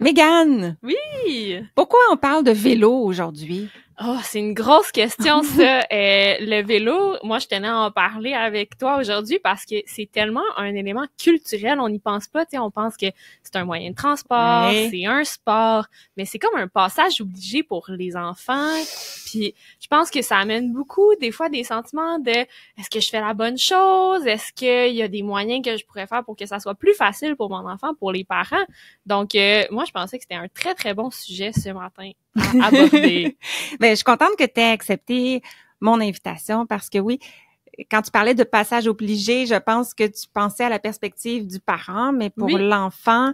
Mégane, Oui! pourquoi on parle de vélo aujourd'hui? Oh, c'est une grosse question, ça. Le vélo, moi, je tenais à en parler avec toi aujourd'hui parce que c'est tellement un élément culturel. On n'y pense pas, tu sais, on pense que c'est un moyen de transport, Ouais. c'est un sport, mais c'est comme un passage obligé pour les enfants. Puis, je pense que ça amène beaucoup, des fois, des sentiments de est-ce que je fais la bonne chose? Est-ce qu'il y a des moyens que je pourrais faire pour que ça soit plus facile pour mon enfant, pour les parents? Donc, moi, je pensais que c'était un très, très bon sujet ce matin à aborder. Ben, je suis contente que tu aies accepté mon invitation parce que oui, quand tu parlais de passage obligé, je pense que tu pensais à la perspective du parent, mais pour Oui. l'enfant,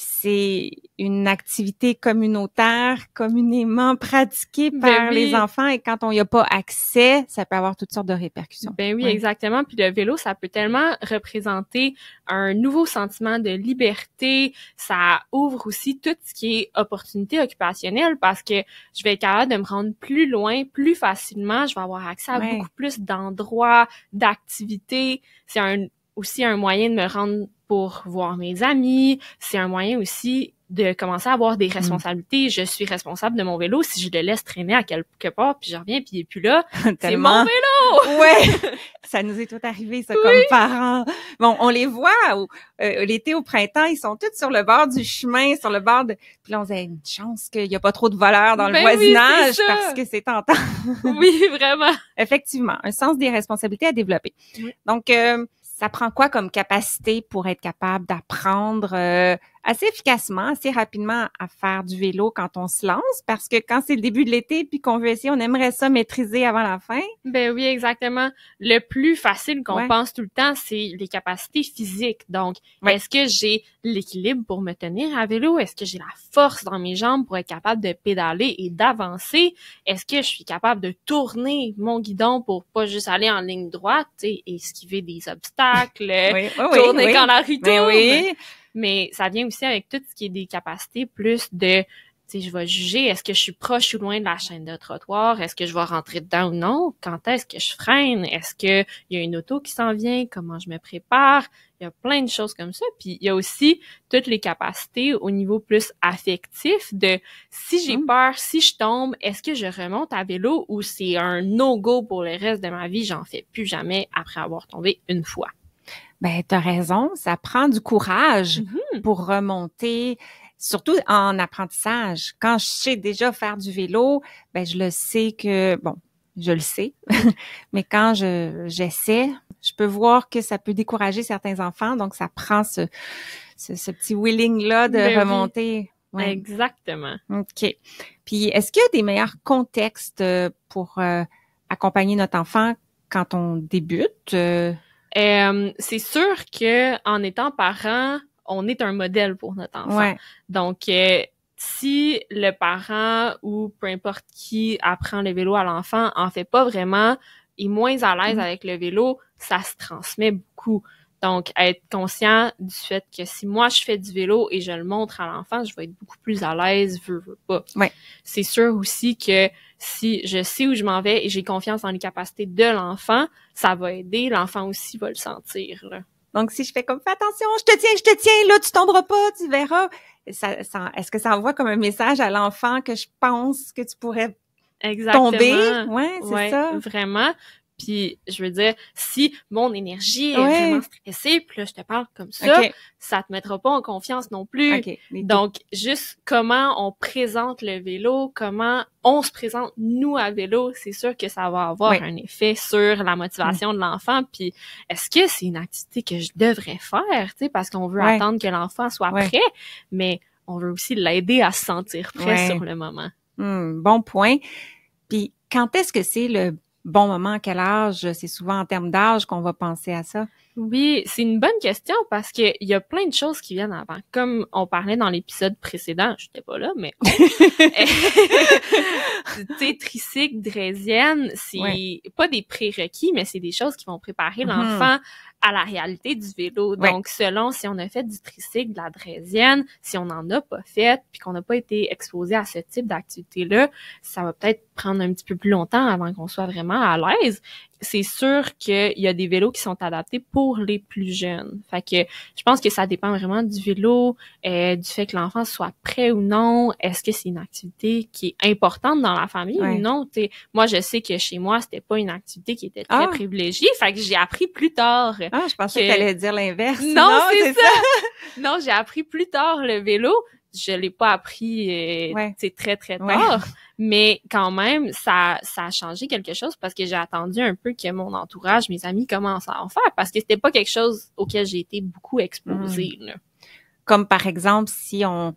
c'est une activité communautaire communément pratiquée par les enfants et quand on n'y a pas accès, ça peut avoir toutes sortes de répercussions. Ben oui, Ouais. exactement. Puis le vélo, ça peut tellement représenter un nouveau sentiment de liberté. Ça ouvre aussi tout ce qui est opportunité occupationnelle parce que je vais être capable de me rendre plus loin, plus facilement. Je vais avoir accès à beaucoup plus d'endroits, d'activités. C'est aussi un moyen de me rendre pour voir mes amis. C'est un moyen aussi de commencer à avoir des responsabilités. Je suis responsable de mon vélo. Si je le laisse traîner à quelque part, puis je reviens, puis il est plus là, c'est mon vélo! Ouais, ça nous est tout arrivé, ça, comme parents. Bon, on les voit l'été, au printemps, ils sont tous sur le bord du chemin, sur le bord de... Puis là, on a une chance qu'il n'y a pas trop de voleurs dans le voisinage parce que c'est tentant. Oui, vraiment. Effectivement, un sens des responsabilités à développer. Oui. Donc, ça prend quoi comme capacité pour être capable d'apprendre assez efficacement, assez rapidement à faire du vélo quand on se lance? Parce que quand c'est le début de l'été puis qu'on veut essayer, on aimerait ça maîtriser avant la fin. Ben oui, exactement. Le plus facile qu'on pense tout le temps, c'est les capacités physiques. Donc, est-ce que j'ai l'équilibre pour me tenir à vélo? Est-ce que j'ai la force dans mes jambes pour être capable de pédaler et d'avancer? Est-ce que je suis capable de tourner mon guidon pour pas juste aller en ligne droite, tu sais, esquiver des obstacles, tourner quand la rue tourne? Mais ça vient aussi avec tout ce qui est des capacités plus de, tu sais, je vais juger, est-ce que je suis proche ou loin de la chaîne de trottoir? Est-ce que je vais rentrer dedans ou non? Quand est-ce que je freine? Est-ce que il y a une auto qui s'en vient? Comment je me prépare? Il y a plein de choses comme ça. Puis il y a aussi toutes les capacités au niveau plus affectif de si j'ai peur, si je tombe, est-ce que je remonte à vélo ou c'est un no-go pour le reste de ma vie? J'en fais plus jamais après avoir tombé une fois. Ben, t'as raison, ça prend du courage pour remonter, surtout en apprentissage. Quand je sais déjà faire du vélo, ben je le sais que, bon, je le sais, mais quand j'essaie, je peux voir que ça peut décourager certains enfants, donc ça prend ce petit willing-là de remonter. Oui. Ouais. Exactement. OK. Puis, est-ce qu'il y a des meilleurs contextes pour accompagner notre enfant quand on débute? C'est sûr que en étant parent, on est un modèle pour notre enfant. Ouais. Donc, si le parent ou peu importe qui apprend le vélo à l'enfant en fait pas vraiment, est moins à l'aise avec le vélo, ça se transmet beaucoup. Donc, être conscient du fait que si moi je fais du vélo et je le montre à l'enfant, je vais être beaucoup plus à l'aise, veux pas. Ouais. C'est sûr aussi que si je sais où je m'en vais et j'ai confiance en les capacités de l'enfant, ça va aider. L'enfant aussi va le sentir, là. Donc, si je fais comme, fais attention, je te tiens, là, tu tomberas pas, tu verras. Est-ce que ça envoie comme un message à l'enfant que je pense que tu pourrais tomber? Ouais, c'est ça. Vraiment. Puis, je veux dire, si mon énergie est vraiment stressée, puis là, je te parle comme ça, ça te mettra pas en confiance non plus. Donc, juste comment on présente le vélo, comment on se présente, nous, à vélo, c'est sûr que ça va avoir un effet sur la motivation de l'enfant. Puis, est-ce que c'est une activité que je devrais faire, tu sais, parce qu'on veut attendre que l'enfant soit prêt, mais on veut aussi l'aider à se sentir prêt sur le moment. Bon point. Puis, quand est-ce que c'est le bon moment, à quel âge? C'est souvent en termes d'âge qu'on va penser à ça. Oui, c'est une bonne question parce que il y a plein de choses qui viennent avant. Comme on parlait dans l'épisode précédent, j'étais pas là, mais tu sais, tricycle, draisienne, c'est pas des prérequis, mais c'est des choses qui vont préparer l'enfant à la réalité du vélo. Donc, selon si on a fait du tricycle, de la draisienne, si on n'en a pas fait, puis qu'on n'a pas été exposé à ce type d'activité-là, ça va peut-être prendre un petit peu plus longtemps avant qu'on soit vraiment à l'aise. c'est sûr qu'il y a des vélos qui sont adaptés pour les plus jeunes. Fait que je pense que ça dépend vraiment du vélo, du fait que l'enfant soit prêt ou non. Est-ce que c'est une activité qui est importante dans la famille ou non? T'sais, moi, je sais que chez moi, c'était pas une activité qui était très privilégiée. Fait que j'ai appris plus tard. Je pensais que t'allais dire l'inverse. Non, c'est ça. Non, j'ai appris plus tard le vélo. Je l'ai pas appris très, très tard. Mais quand même, ça a changé quelque chose parce que j'ai attendu un peu que mon entourage, mes amis commencent à en faire parce que c'était pas quelque chose auquel j'ai été beaucoup exposée. Là. Comme par exemple, si on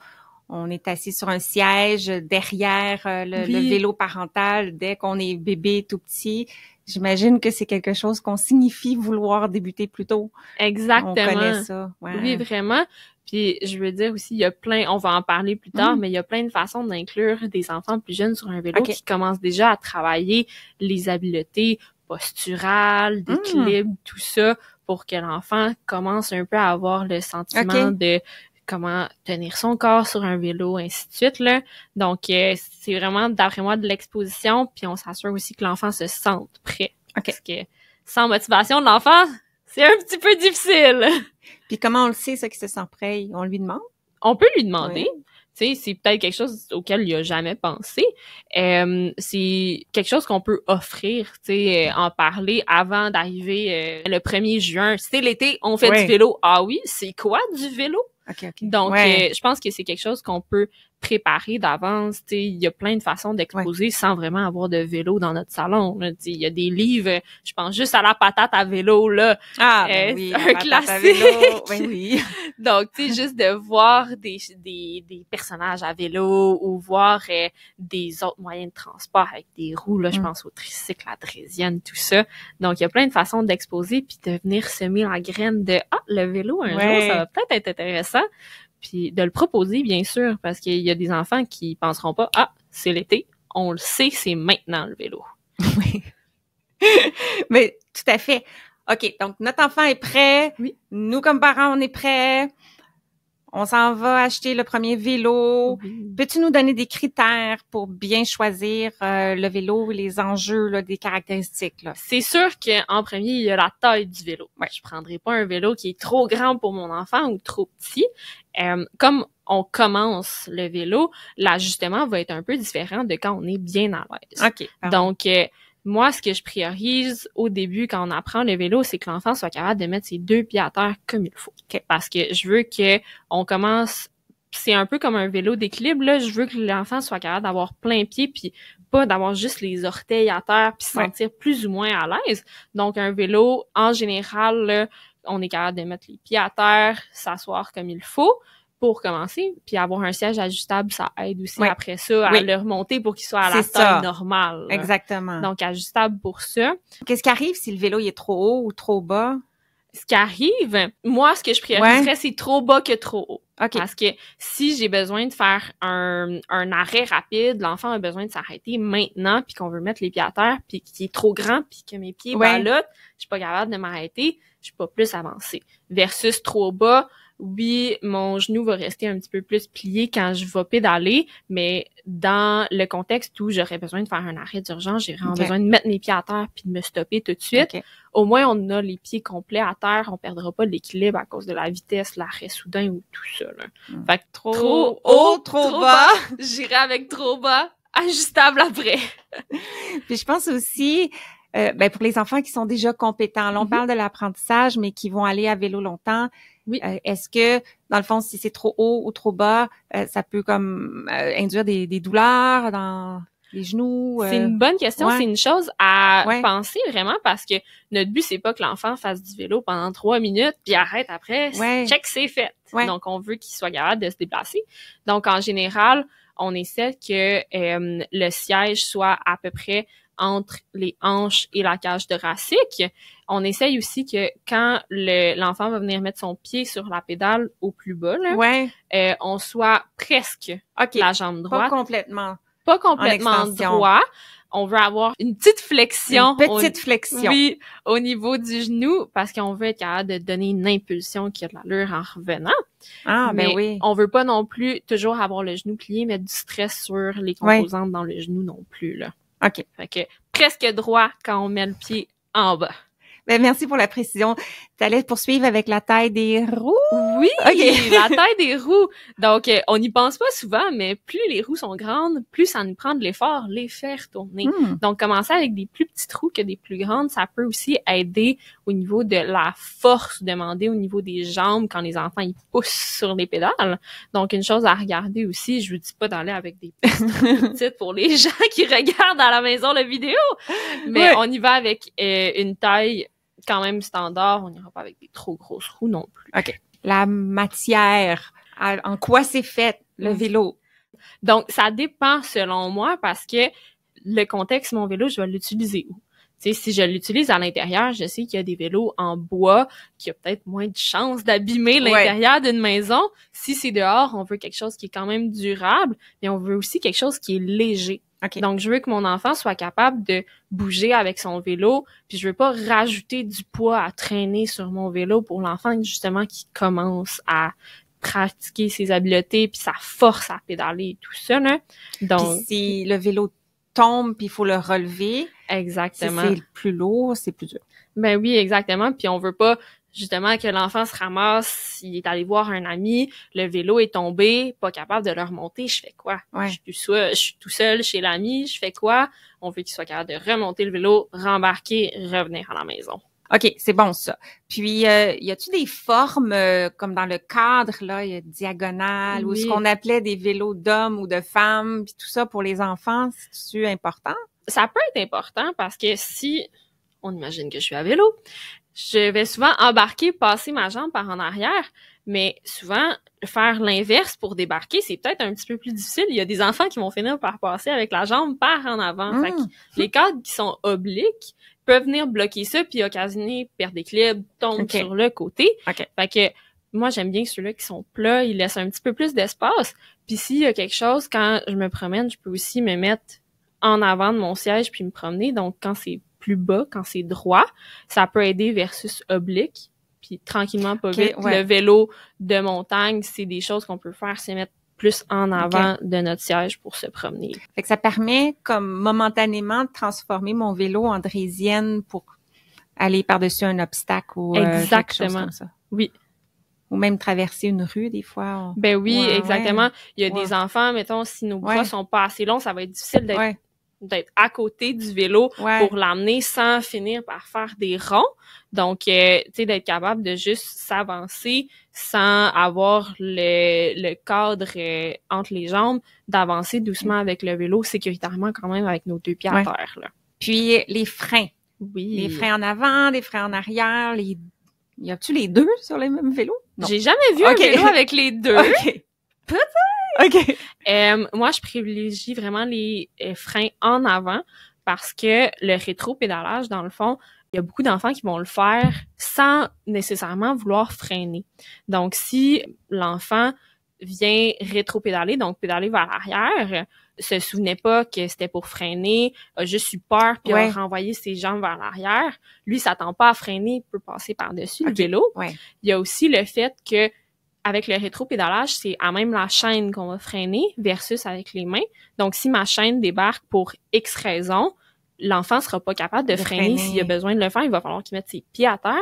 est assis sur un siège derrière le vélo parental dès qu'on est bébé tout petit, j'imagine que c'est quelque chose qu'on signifie vouloir débuter plus tôt. Exactement. On connaît ça. Ouais. Oui, vraiment. Puis je veux dire aussi, il y a plein, on va en parler plus tard, mais il y a plein de façons d'inclure des enfants plus jeunes sur un vélo qui commencent déjà à travailler les habiletés posturales, d'équilibre, tout ça, pour que l'enfant commence un peu à avoir le sentiment de comment tenir son corps sur un vélo, ainsi de suite, là. Donc, c'est vraiment, d'après moi, de l'exposition, puis on s'assure aussi que l'enfant se sente prêt. Parce que sans motivation de l'enfant, c'est un petit peu difficile. Puis comment on le sait, ça, qu'il se sent prêt? On lui demande? On peut lui demander. Tu sais, c'est peut-être quelque chose auquel il a jamais pensé. C'est quelque chose qu'on peut offrir, tu sais, en parler avant d'arriver le 1er juin. C'est l'été, on fait du vélo. Ah oui, c'est quoi du vélo? Donc, je pense que c'est quelque chose qu'on peut préparer d'avance. Tu sais, il y a plein de façons d'exposer sans vraiment avoir de vélo dans notre salon. Il y a des livres, je pense juste à la patate à vélo, là. Un classique. Donc, tu sais, juste de voir des personnages à vélo ou voir des autres moyens de transport avec des roues, là, je pense au tricycle, à la draisienne, tout ça. Donc, il y a plein de façons d'exposer puis de venir semer la graine de le vélo un jour, ça va peut-être être intéressant. Puis de le proposer, bien sûr, parce qu'il y a des enfants qui penseront pas, c'est l'été, on le sait, c'est maintenant le vélo. Oui. Mais tout à fait. OK, donc notre enfant est prêt. Oui. Nous, comme parents, on est prêts. On s'en va acheter le premier vélo. Oui. Peux-tu nous donner des critères pour bien choisir le vélo, les enjeux, là, des caractéristiques, là? C'est sûr qu'en premier, il y a la taille du vélo. Je prendrai pas un vélo qui est trop grand pour mon enfant ou trop petit. Comme on commence le vélo, l'ajustement va être un peu différent de quand on est bien à l'aise. OK. Donc, moi, ce que je priorise au début quand on apprend le vélo, c'est que l'enfant soit capable de mettre ses 2 pieds à terre comme il faut. Parce que je veux que on commence, c'est un peu comme un vélo d'équilibre, là. Je veux que l'enfant soit capable d'avoir plein pied puis pas d'avoir juste les orteils à terre puis se sentir plus ou moins à l'aise. Donc, un vélo, en général, là, on est capable de mettre les pieds à terre, s'asseoir comme il faut pour commencer, puis avoir un siège ajustable, ça aide aussi après ça à le remonter pour qu'il soit à la taille normale. Là. Exactement. Donc, ajustable pour ça. Qu'est-ce qui arrive si le vélo il est trop haut ou trop bas? Ce qui arrive, moi, ce que je prioriserais, c'est trop bas que trop haut. Parce que si j'ai besoin de faire un arrêt rapide, l'enfant a besoin de s'arrêter maintenant, puis qu'on veut mettre les pieds à terre, puis qu'il est trop grand, puis que mes pieds ballottent, je suis pas capable de m'arrêter, je suis pas plus avancée. Versus trop bas, oui, mon genou va rester un petit peu plus plié quand je vais pédaler, mais dans le contexte où j'aurais besoin de faire un arrêt d'urgence, j'ai vraiment besoin de mettre mes pieds à terre puis de me stopper tout de suite. Au moins, on a les pieds complets à terre, on perdra pas l'équilibre à cause de la vitesse, l'arrêt soudain ou tout ça. Là. Fait que trop haut, trop bas, j'irai avec trop bas, ajustable après. Puis je pense aussi... pour les enfants qui sont déjà compétents, là, on parle de l'apprentissage, mais qui vont aller à vélo longtemps. Oui. Est-ce que, dans le fond, si c'est trop haut ou trop bas, ça peut comme induire des douleurs dans les genoux? C'est une bonne question. C'est une chose à penser vraiment parce que notre but, c'est pas que l'enfant fasse du vélo pendant 3 minutes puis arrête après. Check, c'est fait. Donc, on veut qu'il soit capable de se déplacer. Donc, en général, on essaie que le siège soit à peu près entre les hanches et la cage thoracique. On essaye aussi que quand l'enfant va venir mettre son pied sur la pédale au plus bas, là, on soit presque la jambe droite. Pas complètement droit. On veut avoir une petite flexion. Oui, au niveau du genou, parce qu'on veut être capable de donner une impulsion qui a de l'allure en revenant. Mais on veut pas non plus toujours avoir le genou plié, mettre du stress sur les composantes dans le genou non plus, là. Fait que presque droit quand on met le pied en bas. Ben, merci pour la précision. Tu allais poursuivre avec la taille des roues? Oui, okay. La taille des roues. Donc, on n'y pense pas souvent, mais plus les roues sont grandes, plus ça nous prend de l'effort les faire tourner. Donc, commencer avec des plus petites roues que des plus grandes, ça peut aussi aider au niveau de la force demandée au niveau des jambes quand les enfants ils poussent sur les pédales. Donc, une chose à regarder aussi, je vous dis pas d'aller avec des petites pour les gens qui regardent à la maison la vidéo, mais on y va avec une taille quand même standard, on n'ira pas avec des trop grosses roues non plus. OK. La matière, en quoi c'est fait, le vélo? Donc, ça dépend selon moi parce que le contexte, mon vélo, je vais l'utiliser où? Tu sais, si je l'utilise à l'intérieur, je sais qu'il y a des vélos en bois qui a peut-être moins de chances d'abîmer l'intérieur d'une maison. Si c'est dehors, on veut quelque chose qui est quand même durable, mais on veut aussi quelque chose qui est léger. Okay. Donc, je veux que mon enfant soit capable de bouger avec son vélo, puis je veux pas rajouter du poids à traîner sur mon vélo pour l'enfant, justement, qui commence à pratiquer ses habiletés, puis sa force à pédaler et tout ça, là. Donc, puis si le vélo tombe, puis il faut le relever. Exactement. Si c'est plus lourd, c'est plus dur. Ben oui, exactement. Puis on veut pas justement que l'enfant se ramasse, il est allé voir un ami, le vélo est tombé, pas capable de le remonter, je fais quoi? Je suis tout seul chez l'ami, je fais quoi? On veut qu'il soit capable de remonter le vélo, rembarquer, revenir à la maison. OK, c'est bon ça. Puis, y a-tu des formes, comme dans le cadre, là, il y a diagonale, ou ce qu'on appelait des vélos d'hommes ou de femmes, puis tout ça pour les enfants, c'est-tu important? Ça peut être important parce que si on imagine que je suis à vélo, je vais souvent embarquer, passer ma jambe par en arrière, mais souvent, faire l'inverse pour débarquer, c'est peut-être un petit peu plus difficile. Il y a des enfants qui vont finir par passer avec la jambe par en avant. Fait que les cadres qui sont obliques peuvent venir bloquer ça puis occasionner perte d'équilibre, tombe sur le côté. Fait que moi, j'aime bien ceux-là qui sont plats, ils laissent un petit peu plus d'espace. Puis s'il y a quelque chose, quand je me promène, je peux aussi me mettre en avant de mon siège puis me promener. Donc, quand c'est plus bas, quand c'est droit, ça peut aider versus oblique. Puis tranquillement, pas vite. Le vélo de montagne, c'est des choses qu'on peut faire, c'est mettre plus en avant de notre siège pour se promener. Fait que ça permet, comme momentanément, de transformer mon vélo en draisienne pour aller par-dessus un obstacle ou quelque chose comme ça. Oui. Ou même traverser une rue, des fois. Ben oui, exactement. Il y a des enfants, mettons, si nos bras sont pas assez longs, ça va être difficile d'être à côté du vélo pour l'emmener sans finir par faire des ronds. Donc, tu sais, d'être capable de juste s'avancer sans avoir le cadre entre les jambes, d'avancer doucement avec le vélo, sécuritairement quand même avec nos deux pieds à terre, là. Puis, les freins. Oui. Les freins en avant, des freins en arrière, y a-tu les deux sur les mêmes vélos? Non. J'ai jamais vu un vélo avec les deux. Peut-être. OK. Moi, je privilégie vraiment les freins en avant parce que le rétro-pédalage, dans le fond, il y a beaucoup d'enfants qui vont le faire sans nécessairement vouloir freiner. Donc, si l'enfant vient rétro-pédaler, donc pédaler vers l'arrière, se souvenait pas que c'était pour freiner, a juste eu peur puis a renvoyé ses jambes vers l'arrière, lui, s'attend pas à freiner, il peut passer par-dessus le vélo. Il y a aussi le fait que avec le rétro-pédalage, c'est à même la chaîne qu'on va freiner versus avec les mains. Donc, si ma chaîne débarque pour X raison, l'enfant sera pas capable de freiner s'il a besoin de le faire. Il va falloir qu'il mette ses pieds à terre.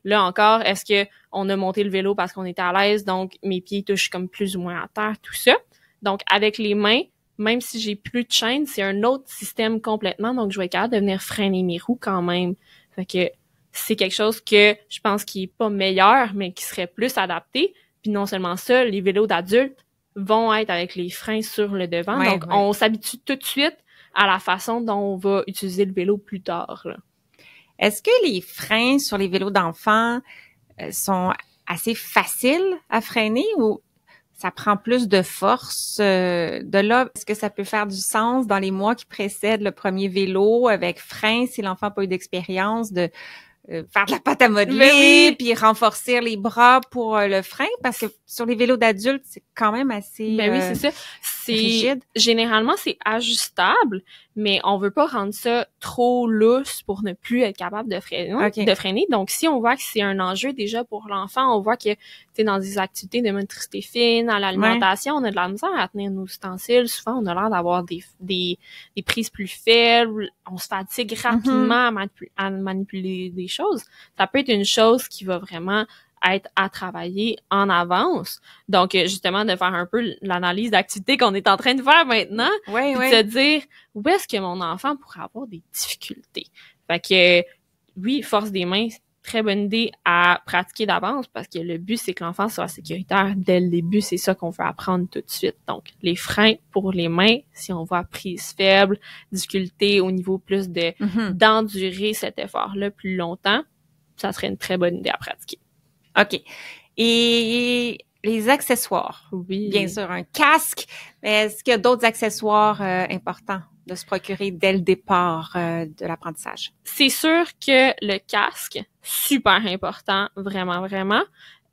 Là encore, est-ce que on a monté le vélo parce qu'on était à l'aise, donc mes pieds touchent comme plus ou moins à terre, tout ça. Donc, avec les mains, même si j'ai plus de chaîne, c'est un autre système complètement. Donc, je vais être capable de venir freiner mes roues quand même. Fait que c'est quelque chose que je pense qui est pas meilleur, mais qui serait plus adapté. Puis non seulement ça, les vélos d'adultes vont être avec les freins sur le devant. Donc, on s'habitue tout de suite à la façon dont on va utiliser le vélo plus tard, là. Est-ce que les freins sur les vélos d'enfants sont assez faciles à freiner ou ça prend plus de force? De là, est-ce que ça peut faire du sens dans les mois qui précèdent le premier vélo avec frein si l'enfant n'a pas eu d'expérience de faire de la pâte à modeler, puis renforcer les bras pour le frein, parce que sur les vélos d'adultes, c'est quand même assez oui, c'est ça. Rigide. Généralement, c'est ajustable, mais on veut pas rendre ça trop lousse pour ne plus être capable de freiner. Donc, si on voit que c'est un enjeu déjà pour l'enfant, on voit que dans des activités de motricité fine, à l'alimentation, on a de la misère à tenir nos ustensiles. Souvent, on a l'air d'avoir des prises plus faibles. On se fatigue rapidement à manipuler des choses. Ça peut être une chose qui va vraiment être à travailler en avance. Donc, justement, de faire un peu l'analyse d'activité qu'on est en train de faire maintenant, puis de se dire, où est-ce que mon enfant pourrait avoir des difficultés? Fait que, oui, force des mains, très bonne idée à pratiquer d'avance, parce que le but, c'est que l'enfant soit sécuritaire dès le début. C'est ça qu'on veut apprendre tout de suite. Donc, les freins pour les mains, si on voit prise faible, difficulté au niveau plus de d'endurer cet effort-là plus longtemps, ça serait une très bonne idée à pratiquer. OK. Et les accessoires. Oui. Bien sûr, un casque. Mais est-ce qu'il y a d'autres accessoires importants de se procurer dès le départ de l'apprentissage? C'est sûr que le casque, super important, vraiment, vraiment.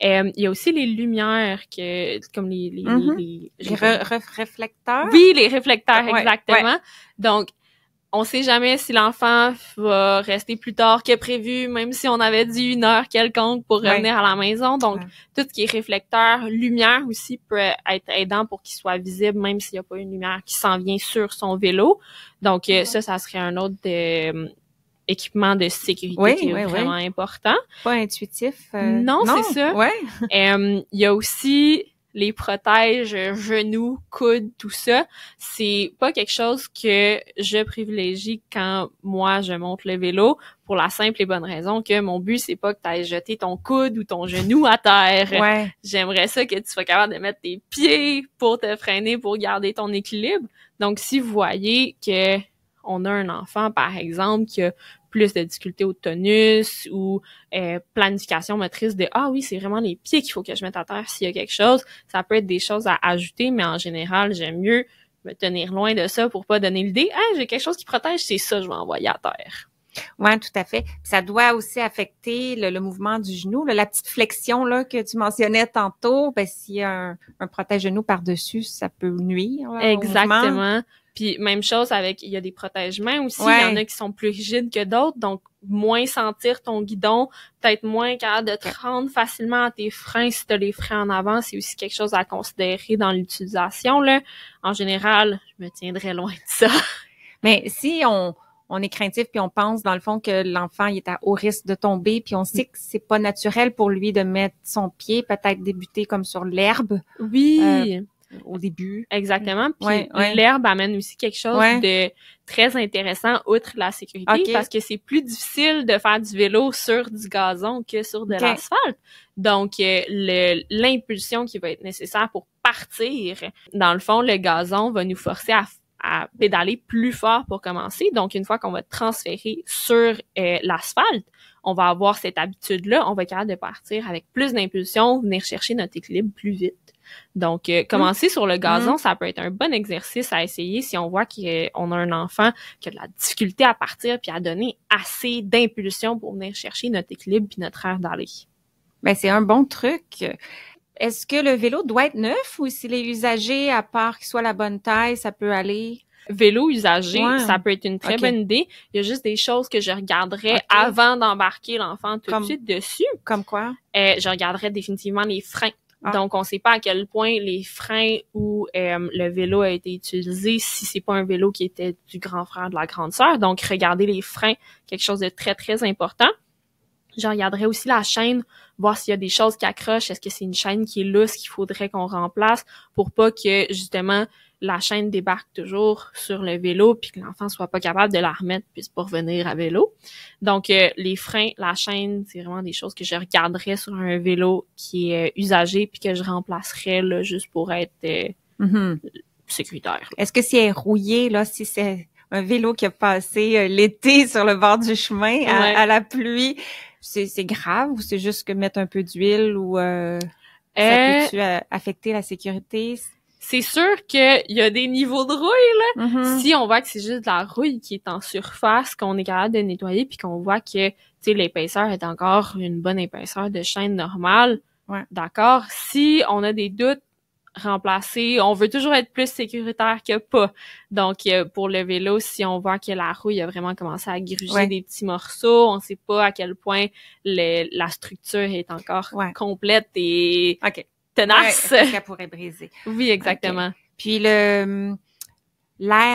Il y a aussi les lumières comme les réflecteurs. Oui, les réflecteurs, exactement. Donc, on sait jamais si l'enfant va rester plus tard que prévu, même si on avait dit 1 heure quelconque pour revenir à la maison. Donc, tout ce qui est réflecteur, lumière aussi peut être aidant pour qu'il soit visible, même s'il n'y a pas une lumière qui s'en vient sur son vélo. Donc, ça serait un autre équipement de sécurité qui est vraiment important. Pas intuitif. Non, c'est ça. Il y a aussi les protèges, genoux, coudes, tout ça. C'est pas quelque chose que je privilégie quand moi je monte le vélo, pour la simple et bonne raison que mon but, c'est pas que tu ailles jeter ton coude ou ton genou à terre. J'aimerais ça que tu sois capable de mettre tes pieds pour te freiner, pour garder ton équilibre. Donc, si vous voyez que on a un enfant, par exemple, qui a plus de difficultés au tonus ou planification motrice de « Ah oui, c'est vraiment les pieds qu'il faut que je mette à terre s'il y a quelque chose », ça peut être des choses à ajouter, mais en général, j'aime mieux me tenir loin de ça pour pas donner l'idée « Ah, j'ai quelque chose qui protège, c'est ça, je vais envoyer à terre ». Oui, tout à fait. Ça doit aussi affecter le mouvement du genou. La petite flexion là que tu mentionnais tantôt, s'il y a un protège-genou par-dessus, ça peut nuire. Exactement. Puis même chose avec, il y a des protège-mains aussi, il y en a qui sont plus rigides que d'autres, donc moins sentir ton guidon, peut-être moins capable de te rendre facilement à tes freins si tu as les freins en avant, c'est aussi quelque chose à considérer dans l'utilisation là. En général, je me tiendrais loin de ça. Mais si on est craintif puis on pense dans le fond que l'enfant il est à haut risque de tomber puis on sait que c'est pas naturel pour lui de mettre son pied, peut-être débuter comme sur l'herbe. Oui. Au début. Exactement. Puis l'herbe amène aussi quelque chose de très intéressant outre la sécurité parce que c'est plus difficile de faire du vélo sur du gazon que sur de l'asphalte. Donc, l'impulsion qui va être nécessaire pour partir, dans le fond, le gazon va nous forcer à pédaler plus fort pour commencer. Donc, une fois qu'on va transférer sur l'asphalte, on va avoir cette habitude-là, on va être capable de partir avec plus d'impulsion, venir chercher notre équilibre plus vite. Donc, commencer sur le gazon, ça peut être un bon exercice à essayer si on voit qu'on a un enfant qui a de la difficulté à partir puis à donner assez d'impulsion pour venir chercher notre équilibre puis notre air d'aller. Ben, c'est un bon truc. Est-ce que le vélo doit être neuf ou s'il est usagé, à part qu'il soit la bonne taille, ça peut aller? Vélo usagé, ça peut être une très bonne idée. Il y a juste des choses que je regarderais avant d'embarquer l'enfant tout de suite dessus. Comme quoi? Je regarderais définitivement les freins. Donc, on sait pas à quel point les freins ou le vélo a été utilisé si c'est pas un vélo qui était du grand frère de la grande sœur. Donc, regarder les freins, quelque chose de très, très important. Je regarderai aussi la chaîne, voir s'il y a des choses qui accrochent. Est-ce que c'est une chaîne qui est lousse qu'il faudrait qu'on remplace pour pas que, justement, la chaîne débarque toujours sur le vélo puis que l'enfant soit pas capable de la remettre puis pas revenir à vélo. Donc, les freins, la chaîne, c'est vraiment des choses que je regarderais sur un vélo qui est usagé puis que je remplacerais là, juste pour être sécuritaire. Là. Est-ce que si elle est rouillée, là, si c'est un vélo qui a passé l'été sur le bord du chemin à la pluie, c'est grave ou c'est juste que mettre un peu d'huile ou ça peut-tu affecter la sécurité? c'est sûr qu'il y a des niveaux de rouille, là. Mm-hmm. Si on voit que c'est juste de la rouille qui est en surface, qu'on est capable de nettoyer, puis qu'on voit que, tu sais, l'épaisseur est encore une bonne épaisseur de chaîne normale, ouais. D'accord? Si on a des doutes, remplacer, on veut toujours être plus sécuritaire que pas. Donc, pour le vélo, si on voit que la rouille a vraiment commencé à gruger des petits morceaux, on sait pas à quel point la structure est encore complète et tenace. Ouais, qu'elle pourrait briser. Oui, exactement. Okay. Puis l'air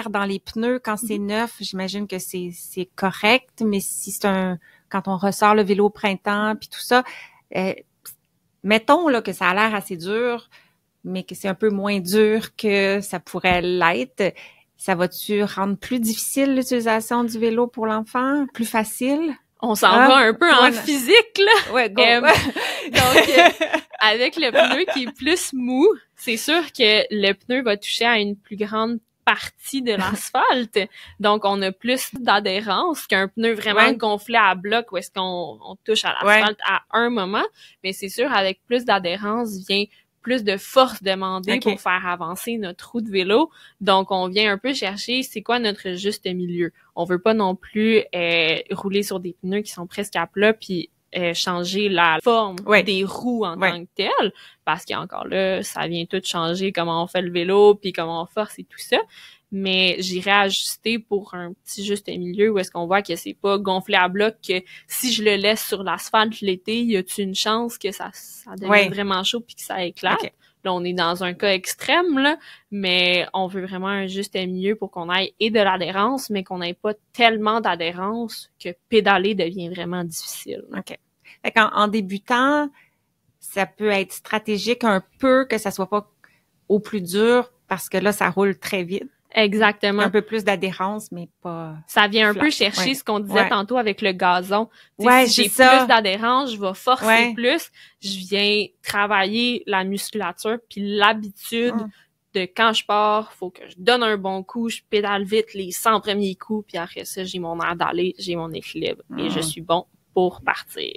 dans les pneus, quand c'est neuf, j'imagine que c'est correct, mais si c'est quand on ressort le vélo au printemps puis tout ça, mettons là que ça a l'air assez dur, mais que c'est un peu moins dur que ça pourrait l'être, ça va-tu rendre plus difficile l'utilisation du vélo pour l'enfant? Plus facile? On s'en va un peu en physique, là. Ouais, go. Donc, avec le pneu qui est plus mou, c'est sûr que le pneu va toucher à une plus grande partie de l'asphalte. Donc, on a plus d'adhérence qu'un pneu vraiment gonflé à bloc où est-ce qu'on touche à l'asphalte à un moment. Mais c'est sûr, avec plus d'adhérence vient plus de force demandée pour faire avancer notre roue de vélo. Donc, on vient un peu chercher c'est quoi notre juste milieu. On veut pas non plus rouler sur des pneus qui sont presque à plat puis changer la forme des roues en tant que telle, parce qu'encore là, ça vient tout changer comment on fait le vélo puis comment on force et tout ça. Mais j'irai ajuster pour un petit juste milieu où est-ce qu'on voit que c'est pas gonflé à bloc, que si je le laisse sur l'asphalte l'été, y a-t-il une chance que ça devienne vraiment chaud puis que ça éclate? Okay. Là, on est dans un cas extrême, là, mais on veut vraiment un juste milieu pour qu'on ait et de l'adhérence, mais qu'on n'ait pas tellement d'adhérence que pédaler devient vraiment difficile. OK. Fait qu'en débutant, ça peut être stratégique un peu que ça soit pas au plus dur parce que là, ça roule très vite. Exactement. Un peu plus d'adhérence, mais pas... Ça vient un peu chercher ce qu'on disait tantôt avec le gazon. Ouais, si j'ai plus d'adhérence, je vais forcer plus. Je viens travailler la musculature puis l'habitude de quand je pars, faut que je donne un bon coup, je pédale vite les 100 premiers coups, puis après ça, j'ai mon air d'aller, j'ai mon équilibre et je suis bon pour partir.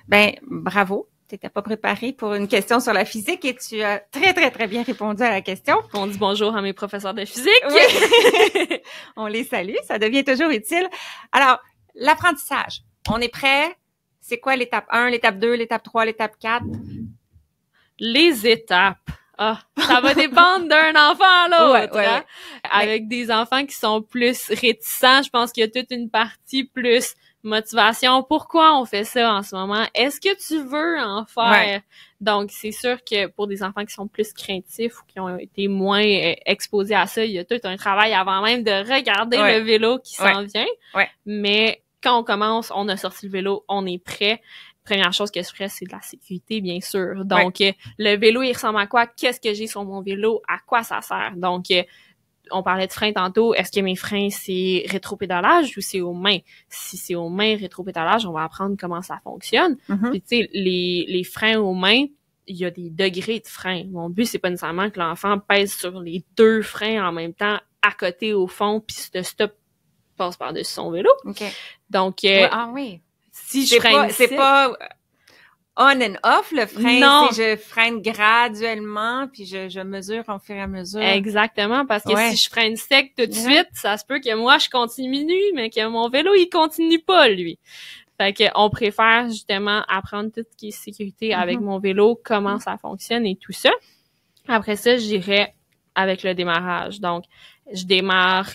Ben, bravo. Tu n'étais pas préparé pour une question sur la physique et tu as très, très, très bien répondu à la question. On dit bonjour à mes professeurs de physique. Oui. On les salue, ça devient toujours utile. Alors, l'apprentissage, on est prêt? C'est quoi l'étape 1, l'étape 2, l'étape 3, l'étape 4? Les étapes. Ah, ça va dépendre d'un enfant à l'autre. Ouais. Avec des enfants qui sont plus réticents, je pense qu'il y a toute une partie plus motivation. Pourquoi on fait ça en ce moment? Est-ce que tu veux en faire? Donc, c'est sûr que pour des enfants qui sont plus craintifs ou qui ont été moins exposés à ça, il y a tout un travail avant même de regarder le vélo qui s'en vient. Mais quand on commence, on a sorti le vélo, on est prêt. Première chose que je ferais, c'est de la sécurité, bien sûr. Donc, le vélo, il ressemble à quoi? Qu'est-ce que j'ai sur mon vélo? À quoi ça sert? Donc, on parlait de freins tantôt. Est-ce que mes freins, c'est rétropédalage ou c'est aux mains? Si c'est aux mains, rétropédalage, on va apprendre comment ça fonctionne. Puis, tu sais, les freins aux mains, il y a des degrés de freins. Mon but, c'est pas nécessairement que l'enfant pèse sur les deux freins en même temps, à côté, au fond, puis le stop passe par-dessus son vélo. Donc, si je freine c'est pas on and off le frein, non. C'est je freine graduellement puis je mesure au fur et à mesure. Exactement, parce que si je freine sec tout de suite, ça se peut que moi je continue, mais que mon vélo il continue pas lui. Fait que on préfère justement apprendre tout ce qui est sécurité avec mon vélo, comment ça fonctionne et tout ça. Après ça, j'irai avec le démarrage. Donc, je démarre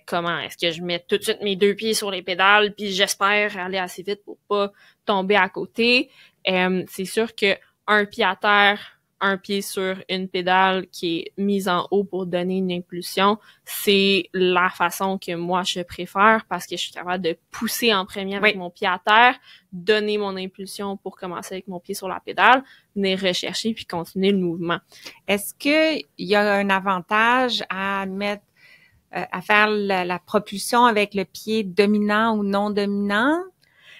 comment? Est-ce que je mets tout de suite mes deux pieds sur les pédales puis j'espère aller assez vite pour pas tomber à côté? C'est sûr que un pied à terre, un pied sur une pédale qui est mise en haut pour donner une impulsion, c'est la façon que moi je préfère parce que je suis capable de pousser en premier avec mon pied à terre, donner mon impulsion pour commencer avec mon pied sur la pédale, venir rechercher puis continuer le mouvement. Est-ce que il y a un avantage à mettre à faire la propulsion avec le pied dominant ou non dominant?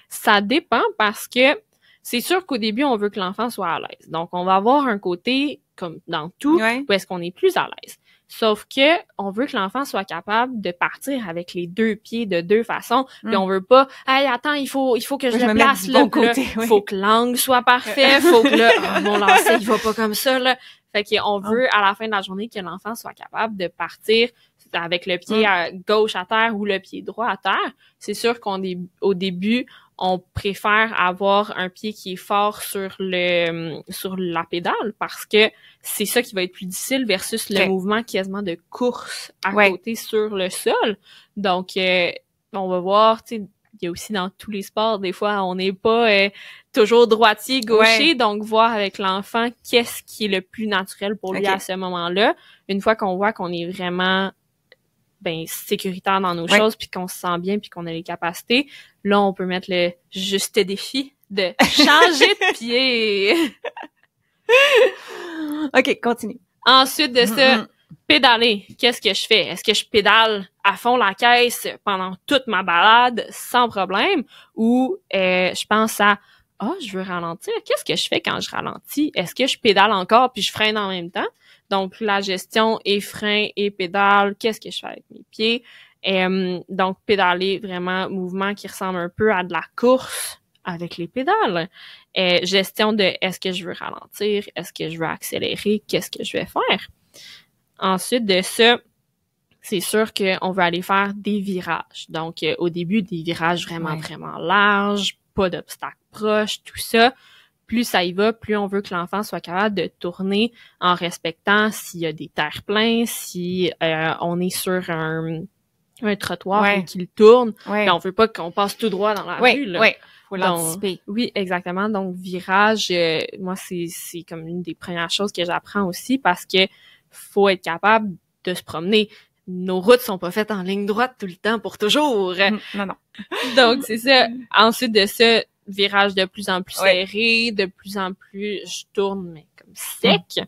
Ça dépend parce que c'est sûr qu'au début, on veut que l'enfant soit à l'aise. Donc, on va avoir un côté, comme dans tout, où est-ce qu'on est plus à l'aise. Sauf que on veut que l'enfant soit capable de partir avec les 2 pieds de 2 façons. Puis on veut pas, hey, attends, il faut que je le place là. Côté, oui. Faut que l'angle soit parfait. Faut que là, mon lancer, il va pas comme ça, là. Fait qu'on veut, à la fin de la journée, que l'enfant soit capable de partir avec le pied gauche à terre ou le pied droit à terre. C'est sûr au début, on préfère avoir un pied qui est fort sur la pédale parce que c'est ça qui va être plus difficile versus le mouvement quasiment de course à côté sur le sol. Donc, on va voir, tu sais, il y a aussi dans tous les sports, des fois, on n'est pas toujours droitier, gaucher, donc voir avec l'enfant qu'est-ce qui est le plus naturel pour lui à ce moment-là. Une fois qu'on voit qu'on est vraiment sécuritaire dans nos choses, puis qu'on se sent bien, puis qu'on a les capacités, là, on peut mettre le juste défi de changer de pied. OK, continue. Ensuite de ça, pédaler. Qu'est-ce que je fais? Est-ce que je pédale à fond la caisse pendant toute ma balade sans problème? Ou je pense à je veux ralentir. Qu'est-ce que je fais quand je ralentis? Est-ce que je pédale encore puis je freine en même temps? Donc, la gestion et frein et pédale, qu'est-ce que je fais avec mes pieds? Donc, pédaler, vraiment, mouvement qui ressemble un peu à de la course avec les pédales. Gestion de est-ce que je veux ralentir? Est-ce que je veux accélérer? Qu'est-ce que je vais faire? Ensuite de ça, c'est sûr qu'on veut aller faire des virages. Donc, au début, des virages vraiment, vraiment larges, pas d'obstacles proches, tout ça. Plus ça y va, plus on veut que l'enfant soit capable de tourner en respectant s'il y a des terre-pleins, si on est sur un trottoir et qu'il tourne. On veut pas qu'on passe tout droit dans la rue. Là. Faut l'anticiper. Oui, exactement. Donc, virage, moi, c'est comme une des premières choses que j'apprends aussi parce que faut être capable de se promener. Nos routes sont pas faites en ligne droite tout le temps pour toujours. Non. Donc, c'est ça. Ensuite de ça, virage de plus en plus serré, de plus en plus, je tourne, mais comme sec.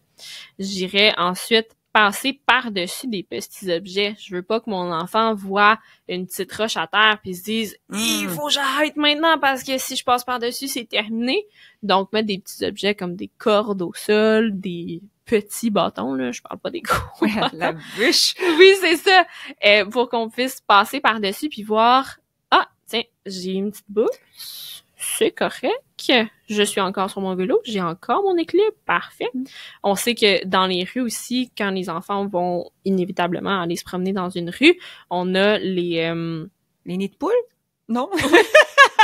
J'irai ensuite passer par-dessus des petits objets. Je veux pas que mon enfant voit une petite roche à terre puis se dise « Il faut que j'arrête maintenant parce que si je passe par-dessus, c'est terminé. » Donc, mettre des petits objets comme des cordes au sol, des petits bâtons, là, je parle pas des gros. La bûche. Oui, c'est ça. Pour qu'on puisse passer par-dessus puis voir « Ah, tiens, j'ai une petite bouche. C'est correct. Je suis encore sur mon vélo. J'ai encore mon équilibre. Parfait. » On sait que dans les rues aussi, quand les enfants vont inévitablement aller se promener dans une rue, on a les nids de poules? Non?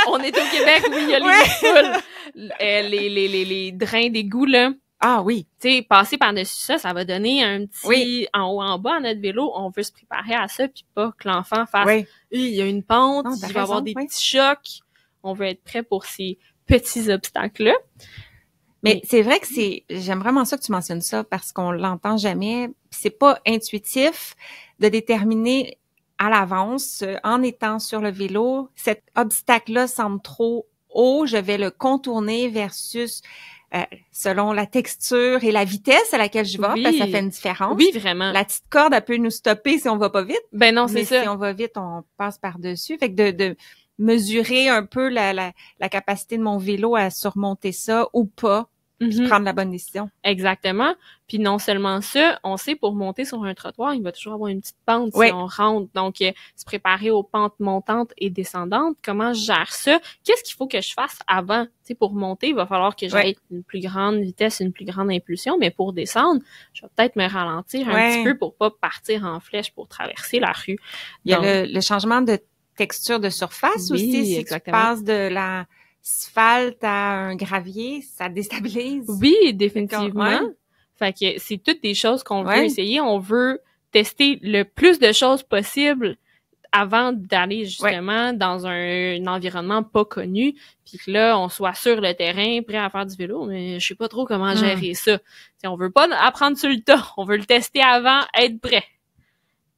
On est au Québec, oui, il y a les nids de poules. Les drains d'égout, là. Ah oui. Tu sais, passer par-dessus ça, ça va donner un petit en haut, en bas à notre vélo. On veut se préparer à ça, puis pas que l'enfant fasse il y a une pente, il va avoir des petits chocs. On veut être prêt pour ces petits obstacles-là. Mais c'est vrai que j'aime vraiment ça que tu mentionnes ça parce qu'on l'entend jamais. C'est pas intuitif de déterminer à l'avance, en étant sur le vélo, cet obstacle-là semble trop haut, je vais le contourner versus selon la texture et la vitesse à laquelle je vais, parce que ça fait une différence. Oui, vraiment. La petite corde, elle peut nous stopper si on va pas vite. Ben non, c'est ça. Mais si on va vite, on passe par-dessus. Fait que de mesurer un peu la capacité de mon vélo à surmonter ça ou pas, puis prendre la bonne décision. Exactement. Puis non seulement ça, on sait pour monter sur un trottoir, il va toujours avoir une petite pente si on rentre. Donc, se préparer aux pentes montantes et descendantes. Comment je gère ça? Qu'est-ce qu'il faut que je fasse avant? Tu sais, pour monter, il va falloir que j'aille une plus grande vitesse, une plus grande impulsion. Mais pour descendre, je vais peut-être me ralentir un petit peu pour pas partir en flèche pour traverser la rue. Il y a le changement de texture de surface aussi. Si tu passes de la asphalte à un gravier, ça déstabilise. Oui, définitivement. Fait que c'est toutes des choses qu'on veut essayer. On veut tester le plus de choses possible avant d'aller justement dans un environnement pas connu, puis que là, on soit sur le terrain, prêt à faire du vélo, mais je sais pas trop comment gérer ça. T'sais, on veut pas apprendre sur le tas. On veut le tester avant, être prêt.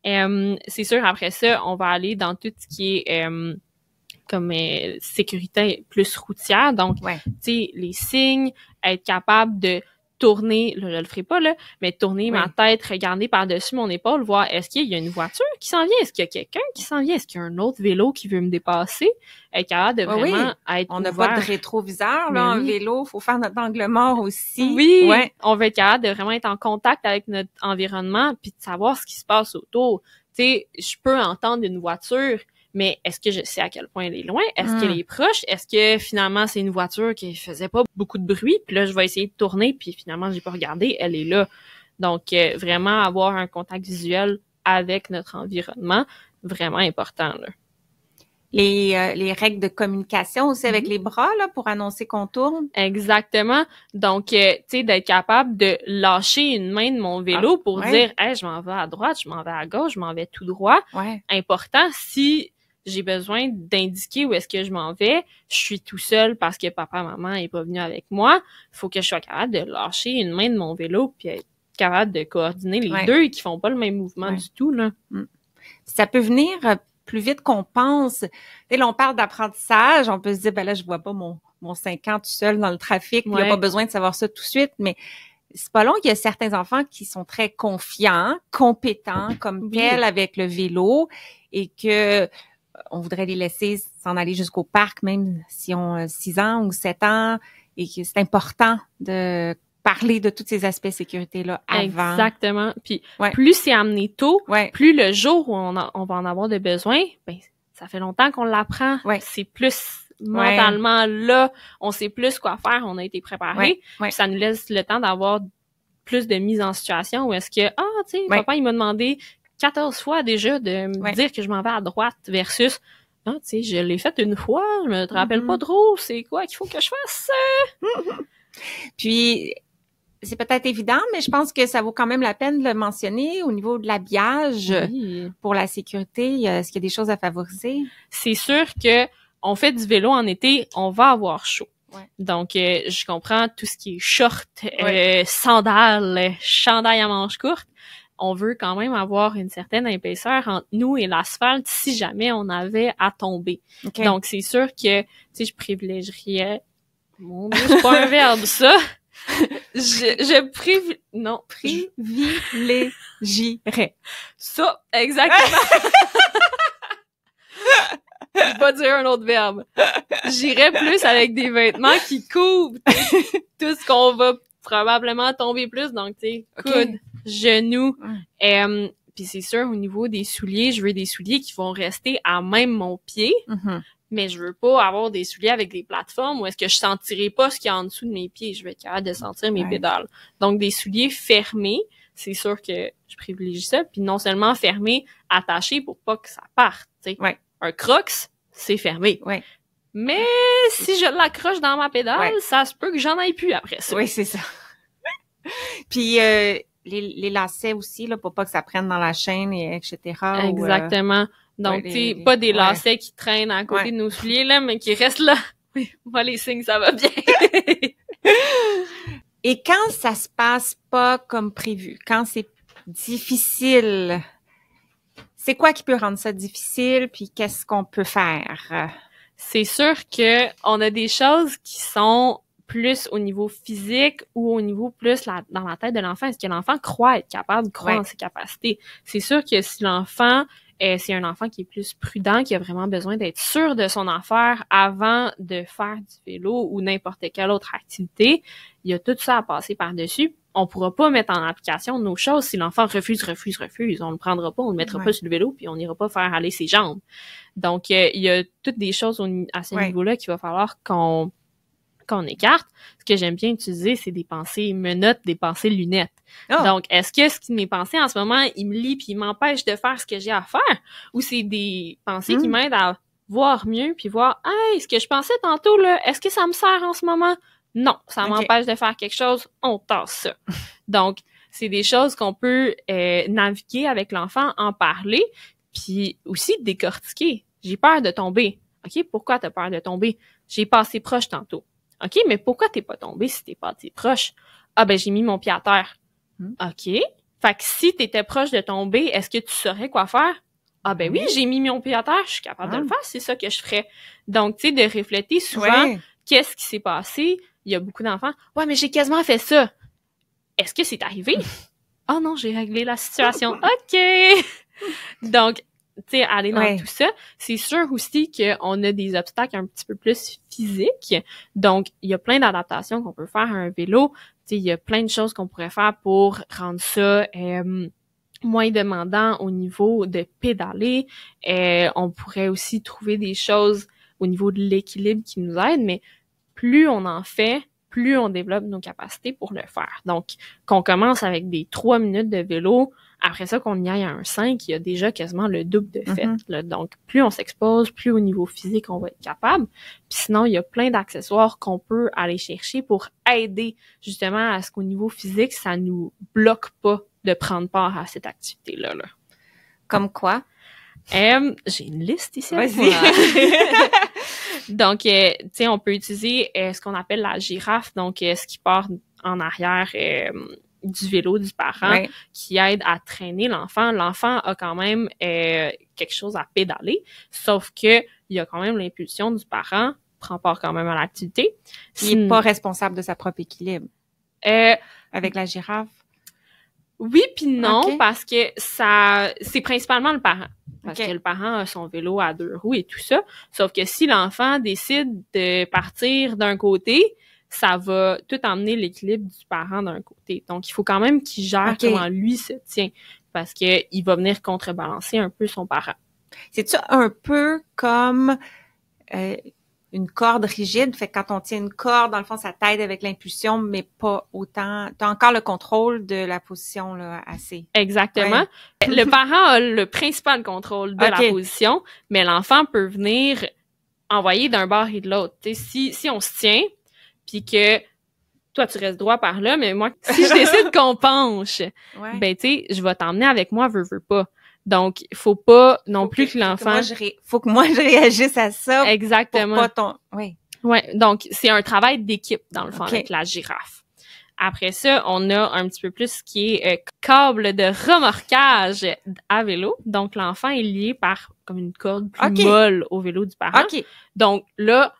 C'est sûr, après ça, on va aller dans tout ce qui est comme sécurité plus routière. Donc, tu sais, les signes, être capable de tourner, là, je le ferai pas, là, mais tourner ma tête, regarder par-dessus mon épaule, voir est-ce qu'il y a une voiture qui s'en vient, est-ce qu'il y a quelqu'un qui s'en vient, est-ce qu'il y a un autre vélo qui veut me dépasser, être capable de vraiment être on n'a ouvert. pas de rétroviseur, là, en vélo, faut faire notre angle mort aussi. Oui, on veut être capable de vraiment être en contact avec notre environnement puis de savoir ce qui se passe autour. Tu sais, je peux entendre une voiture, mais est-ce que je sais à quel point elle est loin? Est-ce qu'elle est proche? Est-ce que finalement c'est une voiture qui faisait pas beaucoup de bruit? Puis là, je vais essayer de tourner, puis finalement, j'ai pas regardé, elle est là. Donc, vraiment avoir un contact visuel avec notre environnement, vraiment important, là. Les règles de communication aussi avec les bras, là, pour annoncer qu'on tourne. Exactement. Donc, tu sais, d'être capable de lâcher une main de mon vélo pour dire, hey, je m'en vais à droite, je m'en vais à gauche, je m'en vais tout droit. Important, si j'ai besoin d'indiquer où est-ce que je m'en vais, je suis tout seul parce que papa, maman est pas venu avec moi. Il faut que je sois capable de lâcher une main de mon vélo puis être capable de coordonner les deux et qui font pas le même mouvement du tout, là. Ça peut venir plus vite qu'on pense. Et là, on parle d'apprentissage, on peut se dire, ben là, je vois pas mon 5 ans tout seul dans le trafic, il n'y a pas besoin de savoir ça tout de suite, mais c'est pas long, il y a certains enfants qui sont très confiants, compétents, comme tels avec le vélo, et que on voudrait les laisser s'en aller jusqu'au parc, même si ont 6 ans ou 7 ans, et que c'est important de parler de tous ces aspects sécurité-là avant. Exactement. Puis plus c'est amené tôt, plus le jour où on va en avoir de besoin, ben ça fait longtemps qu'on l'apprend. C'est plus mentalement là, on sait plus quoi faire, on a été préparé. Puis ça nous laisse le temps d'avoir plus de mise en situation où est-ce que tu sais, papa il m'a demandé 14 fois déjà de me dire que je m'en vais à droite versus tu sais, je l'ai fait une fois, je me rappelle pas trop, c'est quoi qu'il faut que je fasse. Puis c'est peut-être évident, mais je pense que ça vaut quand même la peine de le mentionner au niveau de l'habillage pour la sécurité. Est-ce qu'il y a des choses à favoriser? C'est sûr que on fait du vélo en été, on va avoir chaud. Donc, je comprends tout ce qui est short, sandales, chandail à manches courtes. On veut quand même avoir une certaine épaisseur entre nous et l'asphalte si jamais on avait à tomber. Donc, c'est sûr que, tu sais, je privilégierais... Mon Dieu, c'est pas un verbe, ça! privilégierais. Ça, exactement. Je vais pas dire un autre verbe. J'irais plus avec des vêtements qui couvrent tout ce qu'on va probablement tomber plus. Donc, tu sais, coude, genoux. Puis c'est sûr, au niveau des souliers, je veux des souliers qui vont rester à même mon pied. Mais je veux pas avoir des souliers avec des plateformes où est-ce que je sentirai pas ce qu'il y a en dessous de mes pieds. Je vais être capable de sentir mes pédales. Donc, des souliers fermés, c'est sûr que je privilégie ça. Puis non seulement fermés, attachés pour pas que ça parte. T'sais. Un Crocs, c'est fermé. Mais si je l'accroche dans ma pédale, ça se peut que j'en aille plus après ça. Oui, c'est ça. Puis les lacets aussi, là, pour pas que ça prenne dans la chaîne, et etc. Exactement. Donc, tu sais, pas des lacets qui traînent à côté de nos souliers, là, mais qui restent là. Oui, moi, les signes, ça va bien. Et quand ça se passe pas comme prévu, quand c'est difficile, c'est quoi qui peut rendre ça difficile, puis qu'est-ce qu'on peut faire? C'est sûr que on a des choses qui sont plus au niveau physique ou au niveau plus dans la tête de l'enfant. Est-ce que l'enfant croit être capable, croit en ses capacités? C'est sûr que si l'enfant, c'est un enfant qui est plus prudent, qui a vraiment besoin d'être sûr de son affaire avant de faire du vélo ou n'importe quelle autre activité, il y a tout ça à passer par-dessus. On pourra pas mettre en application nos choses si l'enfant refuse. On le prendra pas, on le mettra pas sur le vélo, puis on n'ira pas faire aller ses jambes. Donc, il y a toutes des choses à ce niveau-là qu'il va falloir qu'on écarte. Ce que j'aime bien utiliser, c'est des pensées menottes, des pensées lunettes. Donc, est-ce que mes pensées en ce moment, ils me lient puis ils m'empêchent de faire ce que j'ai à faire? Ou c'est des pensées qui m'aident à voir mieux puis voir, hey, ce que je pensais tantôt, là, est-ce que ça me sert en ce moment? Non, ça m'empêche de faire quelque chose, on tasse ça. Donc, c'est des choses qu'on peut naviguer avec l'enfant, en parler, puis aussi décortiquer. J'ai peur de tomber. OK, pourquoi t'as peur de tomber? J'ai passé proche tantôt. OK, mais pourquoi t'es pas tombé si t'es passé proche? Ah, ben j'ai mis mon pied à terre. OK. Fait que si t'étais proche de tomber, est-ce que tu saurais quoi faire? Ah ben oui, j'ai mis mon pied à terre, je suis capable de le faire, c'est ça que je ferais. Donc, tu sais, de refléter souvent qu'est-ce qui s'est passé. Il y a beaucoup d'enfants. Ouais, mais j'ai quasiment fait ça. est-ce que c'est arrivé? Oh non, j'ai réglé la situation. OK! Donc, tu sais, aller dans tout ça. C'est sûr aussi qu'on a des obstacles un petit peu plus physiques. Donc, il y a plein d'adaptations qu'on peut faire à un vélo. Tu sais, il y a plein de choses qu'on pourrait faire pour rendre ça moins demandant au niveau de pédaler. On pourrait aussi trouver des choses au niveau de l'équilibre qui nous aident, mais plus on en fait, plus on développe nos capacités pour le faire. Donc, qu'on commence avec des 3 minutes de vélo, après ça, qu'on y aille à un 5, il y a déjà quasiment le double de fait. Là. Donc, plus on s'expose, plus au niveau physique, on va être capable. Puis sinon, il y a plein d'accessoires qu'on peut aller chercher pour aider justement à ce qu'au niveau physique, ça nous bloque pas de prendre part à cette activité-là. Là. Comme quoi? J'ai une liste ici. Vas-y. Donc, tu sais, on peut utiliser ce qu'on appelle la girafe, donc ce qui part en arrière du vélo du parent, qui aide à traîner l'enfant. L'enfant a quand même quelque chose à pédaler, sauf que il y a quand même l'impulsion du parent, prend part quand même à l'activité. Il n'est pas responsable de sa propre équilibre. Avec la girafe? Oui puis non, parce que c'est principalement le parent. Parce que le parent a son vélo à 2 roues et tout ça. Sauf que si l'enfant décide de partir d'un côté, ça va tout emmener l'équilibre du parent d'un côté. Donc, il faut quand même qu'il gère comment lui se tient. Parce que il va venir contrebalancer un peu son parent. C'est-tu un peu comme une corde rigide? Fait que quand on tient une corde, dans le fond, ça t'aide avec l'impulsion, mais pas autant. T'as encore le contrôle de la position, là, assez. Exactement. Ouais. Le parent a le principal contrôle de la position, mais l'enfant peut venir envoyer d'un bord et de l'autre. Tu sais, si on se tient, puis que toi, tu restes droit par là, mais moi, si je décide qu'on penche, ben, tu sais, je vais t'emmener avec moi, veux pas. Donc, il faut pas non plus que l'enfant... Faut que moi, je réagisse à ça. Exactement. Pour pas ton... Oui. Ouais, donc, c'est un travail d'équipe, dans le fond, avec la girafe. Après ça, on a un petit peu plus ce qui est câble de remorquage à vélo. Donc, l'enfant est lié par comme une corde plus molle au vélo du parent. Donc, là,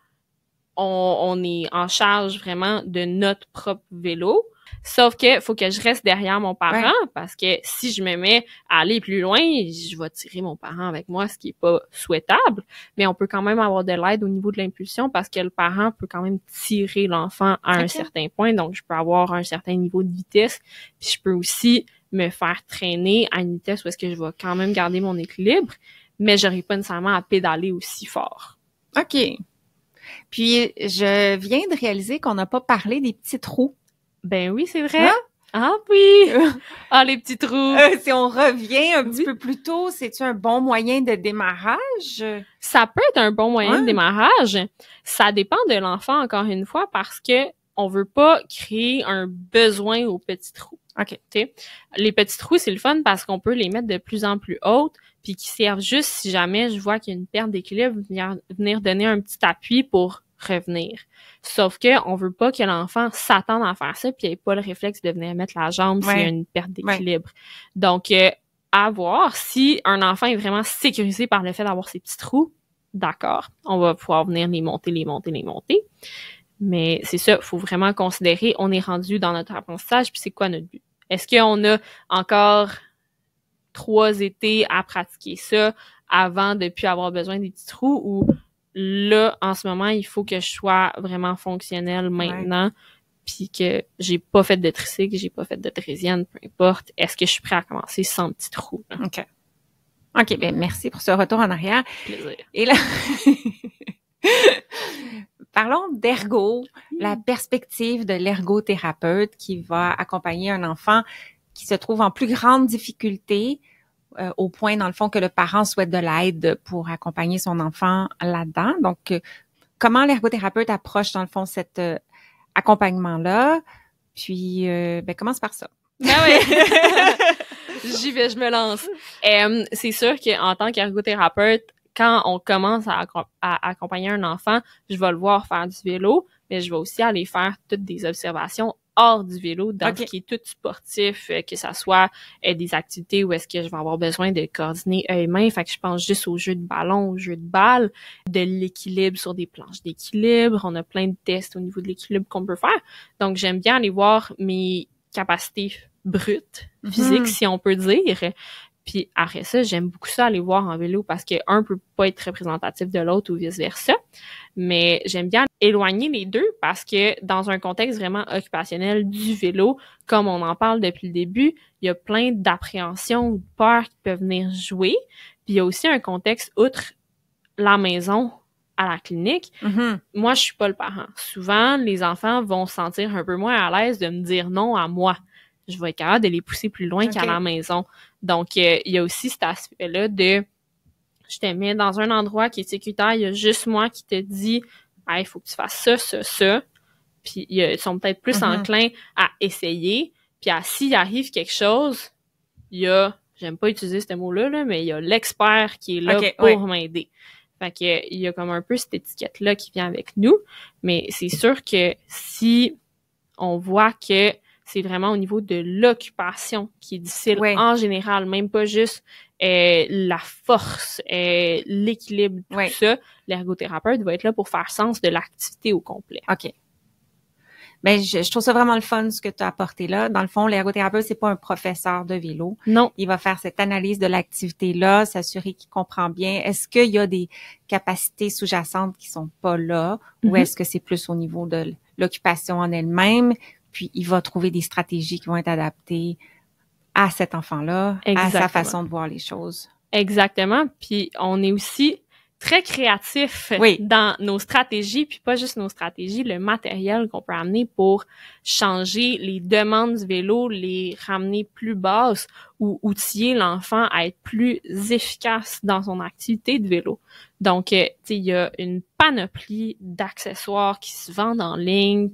on est en charge vraiment de notre propre vélo. Sauf que faut que je reste derrière mon parent parce que si je me mets à aller plus loin, je vais tirer mon parent avec moi, ce qui est pas souhaitable. Mais on peut quand même avoir de l'aide au niveau de l'impulsion parce que le parent peut quand même tirer l'enfant à un certain point. Donc, je peux avoir un certain niveau de vitesse. Puis je peux aussi me faire traîner à une vitesse où est-ce que je vais quand même garder mon équilibre, mais j'aurai pas nécessairement à pédaler aussi fort. OK. Puis, je viens de réaliser qu'on n'a pas parlé des petits trous. Ben oui, c'est vrai. Ah oui! Ah, les petits trous! Si on revient un petit peu plus tôt, c'est-tu un bon moyen de démarrage? Ça peut être un bon moyen de démarrage. Ça dépend de l'enfant, encore une fois, parce que on veut pas créer un besoin aux petits trous. OK. T'sais, les petits trous, c'est le fun parce qu'on peut les mettre de plus en plus hautes puis qui servent juste si jamais je vois qu'il y a une perte d'équilibre, venir donner un petit appui pour revenir. Sauf que on veut pas que l'enfant s'attende à faire ça puis il ait pas le réflexe de venir mettre la jambe s'il y a une perte d'équilibre. Donc, à voir si un enfant est vraiment sécurisé par le fait d'avoir ces petits trous, d'accord, on va pouvoir venir les monter. Mais c'est ça, faut vraiment considérer, on est rendu dans notre apprentissage puis c'est quoi notre but? Est-ce qu'on a encore 3 étés à pratiquer ça avant de plus avoir besoin des petits trous ou là, en ce moment, il faut que je sois vraiment fonctionnelle maintenant puis que j'ai pas fait de tricycle, j'ai pas fait de draisienne, peu importe. Est-ce que je suis prêt à commencer sans petits trous? Là? OK, ben merci pour ce retour en arrière. Plaisir. Et là, parlons d'ergo, la perspective de l'ergothérapeute qui va accompagner un enfant qui se trouve en plus grande difficulté au point, dans le fond, que le parent souhaite de l'aide pour accompagner son enfant là-dedans. Donc, comment l'ergothérapeute approche, dans le fond, cet accompagnement-là? Puis, commence par ça. Ben oui! J'y vais, je me lance. C'est sûr qu'en tant qu'ergothérapeute, quand on commence à accompagner un enfant, je vais le voir faire du vélo, mais je vais aussi aller faire toutes des observations hors du vélo, dans ce qui est tout sportif, que ça soit des activités où est-ce que je vais avoir besoin de coordonner œil-main. Fait que je pense juste aux jeux de ballon, aux jeux de balle, de l'équilibre sur des planches d'équilibre. On a plein de tests au niveau de l'équilibre qu'on peut faire. Donc, j'aime bien aller voir mes capacité brute, physique, si on peut dire. Puis après ça, j'aime beaucoup ça aller voir en vélo parce que un peut pas être représentatif de l'autre ou vice-versa. Mais j'aime bien éloigner les deux parce que dans un contexte vraiment occupationnel du vélo, comme on en parle depuis le début, il y a plein d'appréhensions ou de peurs qui peuvent venir jouer. Puis il y a aussi un contexte outre la maison à la clinique. Moi, je suis pas le parent. Souvent, les enfants vont se sentir un peu moins à l'aise de me dire non à moi. Je vais être capable de les pousser plus loin qu'à la maison. Donc, il y a aussi cet aspect-là de je te mets dans un endroit qui est sécuritaire, il y a juste moi qui te dis hey, il faut que tu fasses ça, ça, ça. Puis ils sont peut-être plus enclins à essayer. Puis s'il arrive quelque chose, il y a, j'aime pas utiliser ce mot-là, là, mais il y a l'expert qui est là pour m'aider. Fait que il y a comme un peu cette étiquette-là qui vient avec nous. Mais c'est sûr que si on voit que c'est vraiment au niveau de l'occupation qui est difficile en général, même pas juste la force, l'équilibre, tout ça, l'ergothérapeute va être là pour faire sens de l'activité au complet. OK. Ben, je trouve ça vraiment le fun ce que tu as apporté là. Dans le fond, l'ergothérapeute, c'est pas un professeur de vélo. Non. Il va faire cette analyse de l'activité-là, s'assurer qu'il comprend bien. Est-ce qu'il y a des capacités sous-jacentes qui sont pas là ou est-ce que c'est plus au niveau de l'occupation en elle-même? Puis, il va trouver des stratégies qui vont être adaptées à cet enfant-là, à sa façon de voir les choses. Exactement. Puis, on est aussi très créatif dans nos stratégies, puis pas juste nos stratégies, le matériel qu'on peut amener pour changer les demandes du vélo, les ramener plus basses ou outiller l'enfant à être plus efficace dans son activité de vélo. Donc, tu sais, il y a une panoplie d'accessoires qui se vendent en ligne.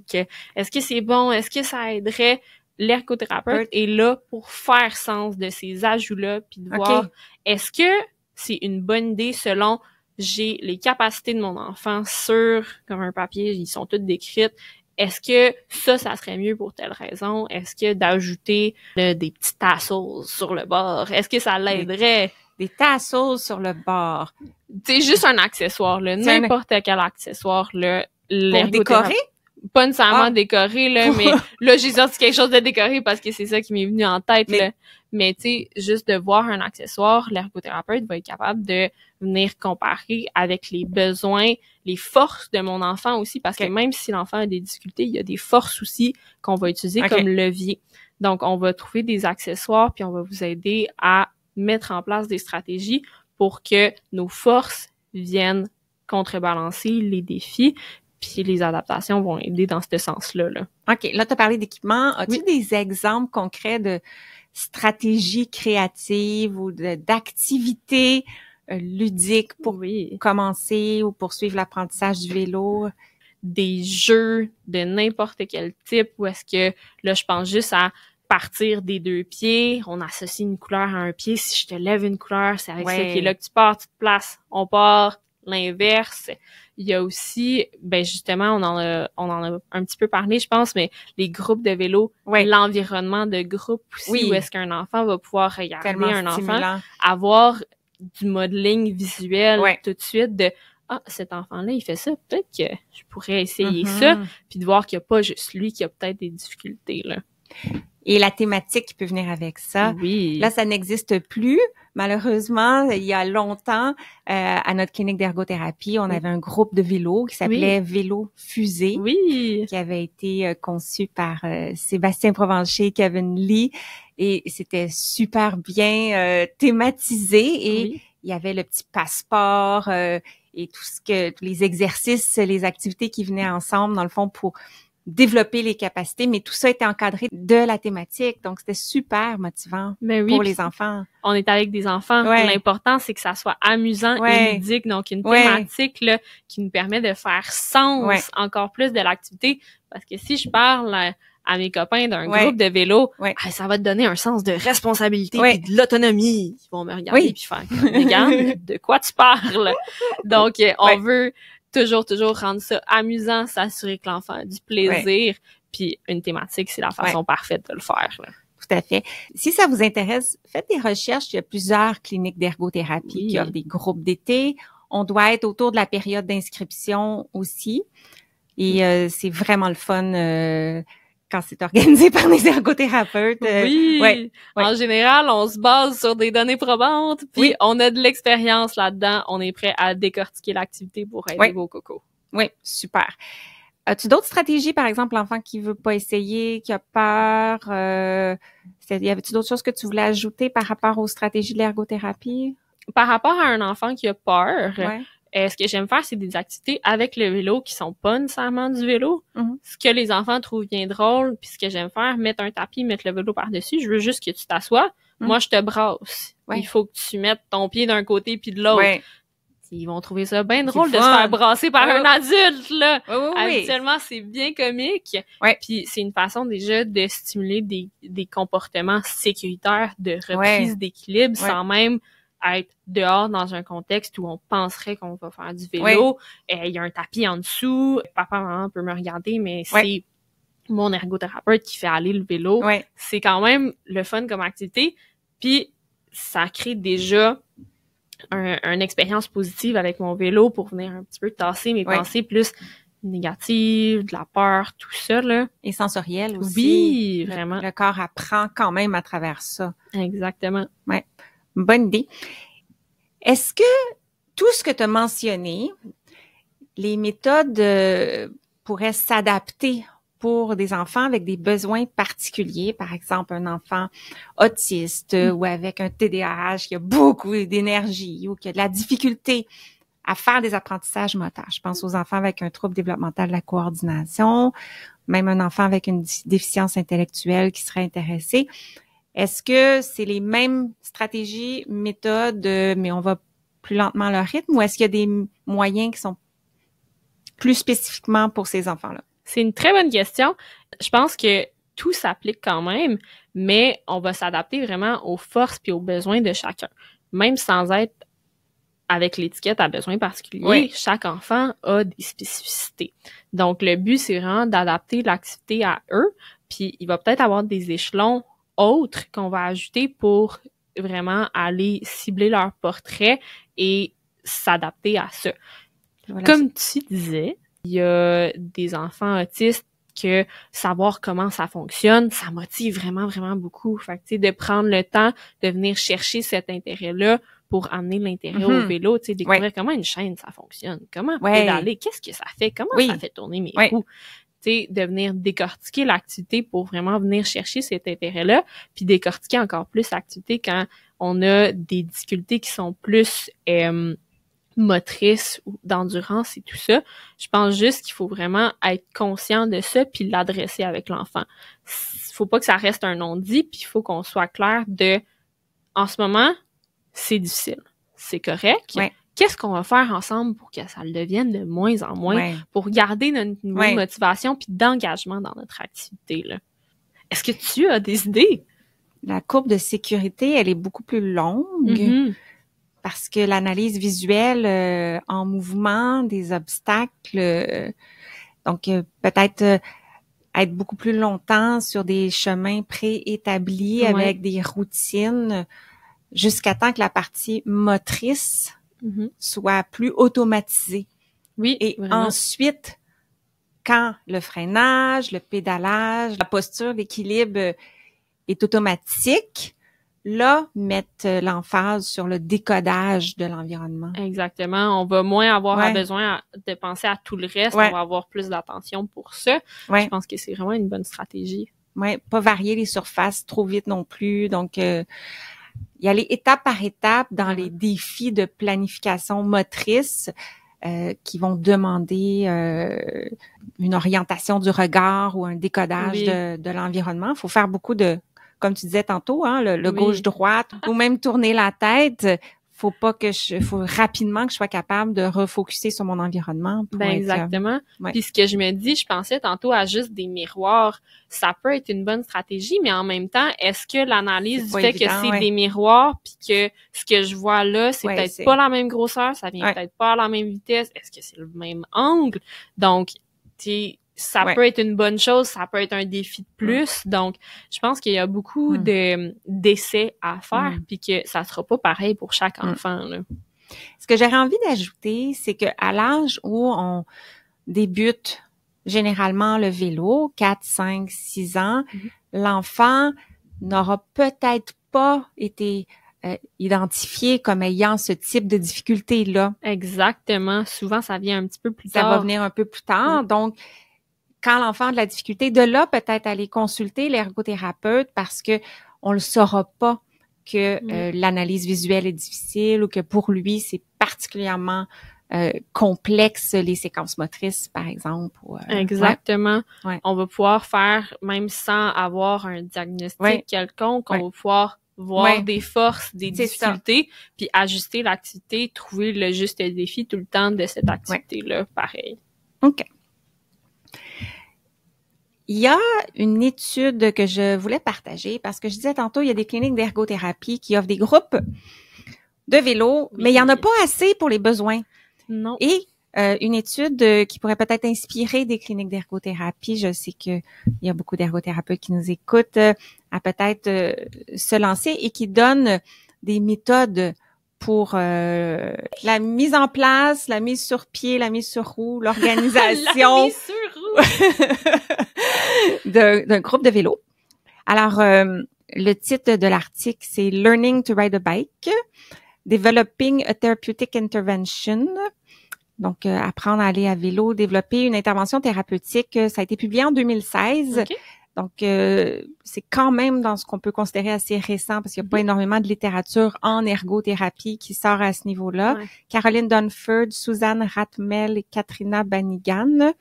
Est-ce que c'est bon? Est-ce que ça aiderait? L'ergothérapeute est là pour faire sens de ces ajouts-là, puis de voir est-ce que c'est une bonne idée selon j'ai les capacités de mon enfant sur comme un papier, ils sont toutes décrites. Est-ce que ça serait mieux pour telle raison? Est-ce que d'ajouter des petits tassels sur le bord, est-ce que ça l'aiderait? Des tassels sur le bord. C'est juste un accessoire, là. N'importe quel accessoire, là. Pour décorer? Pas nécessairement décoré, là, mais là, j'ai sorti quelque chose de décoré parce que c'est ça qui m'est venu en tête, là. Mais, tu sais, juste de voir un accessoire, l'ergothérapeute va être capable de venir comparer avec les besoins, les forces de mon enfant aussi, parce que même si l'enfant a des difficultés, il y a des forces aussi qu'on va utiliser comme levier. Donc, on va trouver des accessoires, puis on va vous aider à mettre en place des stratégies pour que nos forces viennent contrebalancer les défis, puis les adaptations vont aider dans ce sens-là. Là. OK. Là, tu as parlé d'équipement. As-tu des exemples concrets de stratégies créatives ou d'activités ludiques pour commencer ou poursuivre l'apprentissage du vélo? Des jeux de n'importe quel type ou est-ce que, là, je pense juste à partir des deux pieds, on associe une couleur à un pied. Si je te lève une couleur, c'est avec ce pied-là que tu pars, tu te places. On part l'inverse. Il y a aussi, ben justement, on en a un petit peu parlé, je pense, mais les groupes de vélo, l'environnement de groupe aussi, où est-ce qu'un enfant va pouvoir regarder enfant, avoir du modeling visuel tout de suite de cet enfant-là, il fait ça, peut-être que je pourrais essayer ça, puis de voir qu'il n'y a pas juste lui qui a peut-être des difficultés, là. Et la thématique qui peut venir avec ça. Oui. Là, ça n'existe plus. Malheureusement, il y a longtemps, à notre clinique d'ergothérapie, on avait un groupe de vélo qui s'appelait Vélo Fusée, qui avait été conçu par Sébastien Provencher, Kevin Lee, et c'était super bien thématisé. Et il y avait le petit passeport et tous les exercices, les activités qui venaient ensemble, dans le fond, pour développer les capacités, mais tout ça était encadré de la thématique. Donc, c'était super motivant pour les enfants. On est avec des enfants. L'important, c'est que ça soit amusant et ludique. Donc, une thématique là, qui nous permet de faire sens encore plus de l'activité. Parce que si je parle à mes copains d'un groupe de vélo, ça va te donner un sens de responsabilité et de l'autonomie. Ils vont me regarder puis faire « Regarde, de quoi tu parles? » Donc, on veut toujours rendre ça amusant, s'assurer que l'enfant a du plaisir, puis une thématique, c'est la façon parfaite de le faire. Là. Tout à fait. Si ça vous intéresse, faites des recherches. Il y a plusieurs cliniques d'ergothérapie qui offrent des groupes d'été. On doit être autour de la période d'inscription aussi. Et c'est vraiment le fun quand c'est organisé par des ergothérapeutes. Oui. En général, on se base sur des données probantes, puis on a de l'expérience là-dedans. On est prêt à décortiquer l'activité pour aider vos cocos. Oui, super. As-tu d'autres stratégies, par exemple, l'enfant qui veut pas essayer, qui a peur? Y avait-tu d'autres choses que tu voulais ajouter par rapport aux stratégies de l'ergothérapie? Par rapport à un enfant qui a peur, ce que j'aime faire, c'est des activités avec le vélo qui sont pas nécessairement du vélo. Ce que les enfants trouvent bien drôle, puis ce que j'aime faire, mettre un tapis, mettre le vélo par-dessus. Je veux juste que tu t'assoies. Moi, je te brasse. Il faut que tu mettes ton pied d'un côté puis de l'autre. Ils vont trouver ça bien drôle de se faire brasser par un adulte, là. Habituellement, c'est bien comique. Puis c'est une façon déjà de stimuler des comportements sécuritaires de reprise d'équilibre sans même être dehors dans un contexte où on penserait qu'on va faire du vélo. Il y a un tapis en dessous. Papa, maman peut me regarder, mais c'est mon ergothérapeute qui fait aller le vélo. C'est quand même le fun comme activité. Puis ça crée déjà une expérience positive avec mon vélo pour venir un petit peu tasser mes pensées plus négatives, de la peur, tout ça, là. Et sensoriel aussi. Oui, vraiment. Le corps apprend quand même à travers ça. Exactement. Ouais. Bonne idée. Est-ce que tout ce que tu as mentionné, les méthodes pourraient s'adapter pour des enfants avec des besoins particuliers, par exemple un enfant autiste ou avec un TDAH qui a beaucoup d'énergie ou qui a de la difficulté à faire des apprentissages moteurs. Je pense aux enfants avec un trouble développemental de la coordination, même un enfant avec une déficience intellectuelle qui serait intéressé. Est-ce que c'est les mêmes stratégies, méthodes, mais on va plus lentement à leur rythme, ou est-ce qu'il y a des moyens qui sont plus spécifiquement pour ces enfants-là? C'est une très bonne question. Je pense que tout s'applique quand même, mais on va s'adapter vraiment aux forces puis aux besoins de chacun. Même sans être avec l'étiquette à besoins particuliers, chaque enfant a des spécificités. Donc, le but, c'est vraiment d'adapter l'activité à eux, puis il va peut-être avoir des échelons autres qu'on va ajouter pour vraiment aller cibler leur portrait et s'adapter à ça. Voilà. Comme tu disais, il y a des enfants autistes que savoir comment ça fonctionne, ça motive vraiment, vraiment beaucoup. Fait que, tu sais, de prendre le temps de venir chercher cet intérêt-là pour amener l'intérêt au vélo, tu sais, découvrir comment une chaîne, ça fonctionne, comment pédaler, qu'est-ce que ça fait, comment ça fait tourner mes roues. Tu sais, de venir décortiquer l'activité pour vraiment venir chercher cet intérêt-là, puis décortiquer encore plus l'activité quand on a des difficultés qui sont plus motrices ou d'endurance et tout ça. Je pense juste qu'il faut vraiment être conscient de ça puis l'adresser avec l'enfant. Faut pas que ça reste un non-dit, puis il faut qu'on soit clair de en ce moment, c'est difficile. C'est correct. Qu'est-ce qu'on va faire ensemble pour que ça le devienne de moins en moins, pour garder notre niveau de motivation puis d'engagement dans notre activité, là? Est-ce que tu as des idées? La courbe de sécurité, elle est beaucoup plus longue parce que l'analyse visuelle en mouvement, des obstacles, donc peut-être être beaucoup plus longtemps sur des chemins préétablis avec des routines jusqu'à temps que la partie motrice soit plus automatisée. Oui, et vraiment. Ensuite, quand le freinage, le pédalage, la posture, l'équilibre est automatique, là, mettre l'emphase sur le décodage de l'environnement. Exactement. On va moins avoir besoin de penser à tout le reste. On va avoir plus d'attention pour ça. Je pense que c'est vraiment une bonne stratégie. Pas varier les surfaces trop vite non plus. Donc, y aller étape par étape dans les défis de planification motrice qui vont demander une orientation du regard ou un décodage de l'environnement. Il faut faire beaucoup de, comme tu disais tantôt, le gauche-droite ou même tourner la tête. Faut rapidement que je sois capable de refocuser sur mon environnement. Exactement. Puis ce que je me dis, je pensais tantôt à juste des miroirs. Ça peut être une bonne stratégie, mais en même temps, est-ce que l'analyse du fait que c'est des miroirs puis que ce que je vois là, c'est peut-être pas la même grosseur, ça vient peut-être pas à la même vitesse, est-ce que c'est le même angle? Donc, tu sais, ça peut être une bonne chose, ça peut être un défi de plus. Donc, je pense qu'il y a beaucoup d'essais à faire puis que ça sera pas pareil pour chaque enfant, là. Ce que j'aurais envie d'ajouter, c'est que à l'âge où on débute généralement le vélo, 4, 5, 6 ans, l'enfant n'aura peut-être pas été identifié comme ayant ce type de difficulté-là. Exactement. Souvent, ça vient un petit peu plus tard. Ça va venir un peu plus tard. Donc, quand l'enfant a de la difficulté, de là, peut-être aller consulter l'ergothérapeute parce que on le saura pas que l'analyse visuelle est difficile ou que pour lui, c'est particulièrement complexe, les séquences motrices, par exemple. Exactement. Ouais. On va pouvoir faire, même sans avoir un diagnostic quelconque, on va pouvoir voir des forces, des difficultés, puis ajuster l'activité, trouver le juste défi tout le temps de cette activité-là, pareil. OK. Il y a une étude que je voulais partager parce que je disais tantôt, il y a des cliniques d'ergothérapie qui offrent des groupes de vélo, mais il y en a pas assez pour les besoins. Non. Et une étude qui pourrait peut-être inspirer des cliniques d'ergothérapie, je sais qu'il y a beaucoup d'ergothérapeutes qui nous écoutent, à peut-être se lancer et qui donne des méthodes pour la mise en place, la mise sur pied, la mise sur roue, l'organisation. La mise sur roue! d'un groupe de vélo. Alors, le titre de l'article, c'est « Learning to ride a bike, developing a therapeutic intervention ». Donc, apprendre à aller à vélo, développer une intervention thérapeutique. Ça a été publié en 2016. Okay. Donc, c'est quand même dans ce qu'on peut considérer assez récent parce qu'il n'y a pas énormément de littérature en ergothérapie qui sort à ce niveau-là. Ouais. Caroline Dunford, Suzanne Ratmel et Katrina Banigan.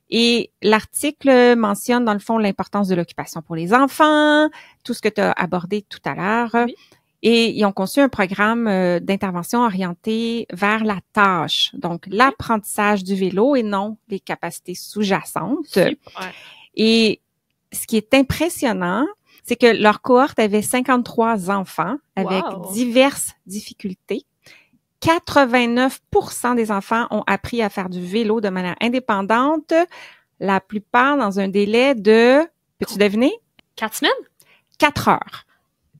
Et l'article mentionne, dans le fond, l'importance de l'occupation pour les enfants, tout ce que tu as abordé tout à l'heure. Oui. Et ils ont conçu un programme d'intervention orienté vers la tâche, donc l'apprentissage du vélo et non les capacités sous-jacentes. Super. Et ce qui est impressionnant, c'est que leur cohorte avait 53 enfants avec diverses difficultés. 89% des enfants ont appris à faire du vélo de manière indépendante, la plupart dans un délai de, peux-tu deviner? 4 semaines? 4 heures.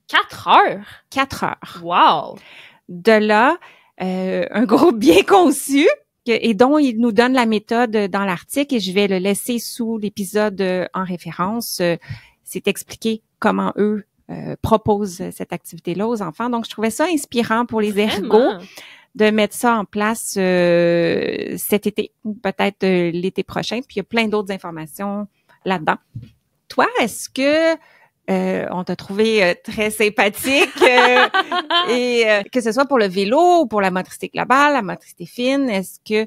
4 heures? 4 heures. Wow! De là, un groupe bien conçu et dont il nous donne la méthode dans l'article et je vais le laisser sous l'épisode en référence. C'est expliqué comment eux proposent cette activité-là aux enfants. Donc, je trouvais ça inspirant pour les ergots de mettre ça en place cet été ou peut-être l'été prochain. Puis, il y a plein d'autres informations là-dedans. Toi, est-ce que on t'a trouvé très sympathique et que ce soit pour le vélo ou pour la motricité globale, la motricité fine, est-ce que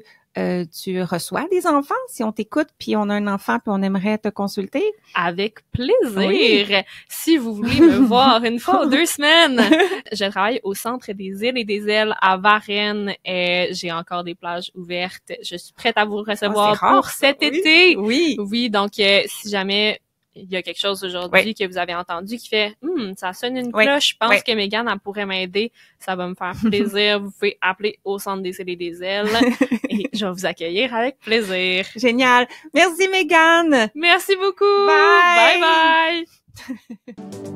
tu reçois des enfants si on t'écoute puis on a un enfant puis on aimerait te consulter? Avec plaisir. Oui. Si vous voulez me voir une fois ou 2 semaines, je travaille au Centre des îles et des ailes à Varennes et j'ai encore des plages ouvertes. Je suis prête à vous recevoir pour cet été. Oui, donc si jamais il y a quelque chose aujourd'hui que vous avez entendu qui fait ça sonne une cloche, je pense que Mégane elle pourrait m'aider, ça va me faire plaisir. Vous pouvez appeler au Centre des îles et des ailes et je vais vous accueillir avec plaisir. Génial. Merci Mégane. Merci beaucoup. Bye bye.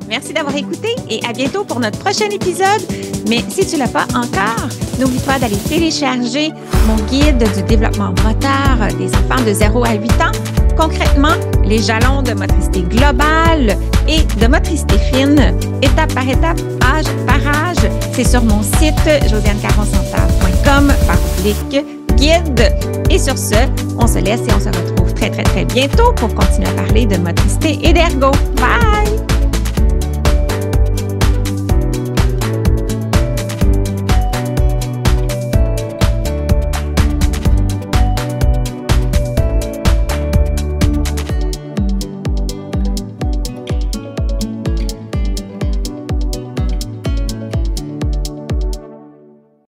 Merci d'avoir écouté et à bientôt pour notre prochain épisode. Mais si tu l'as pas encore, n'oublie pas d'aller télécharger mon guide du développement moteur des enfants de 0 à 8 ans. Concrètement, les jalons de motricité globale et de motricité fine, étape par étape, âge par âge. C'est sur mon site josianecaronsanta.com/guide. Et sur ce, on se laisse et on se retrouve très, très, très bientôt pour continuer à parler de motricité et d'ergo. Bye!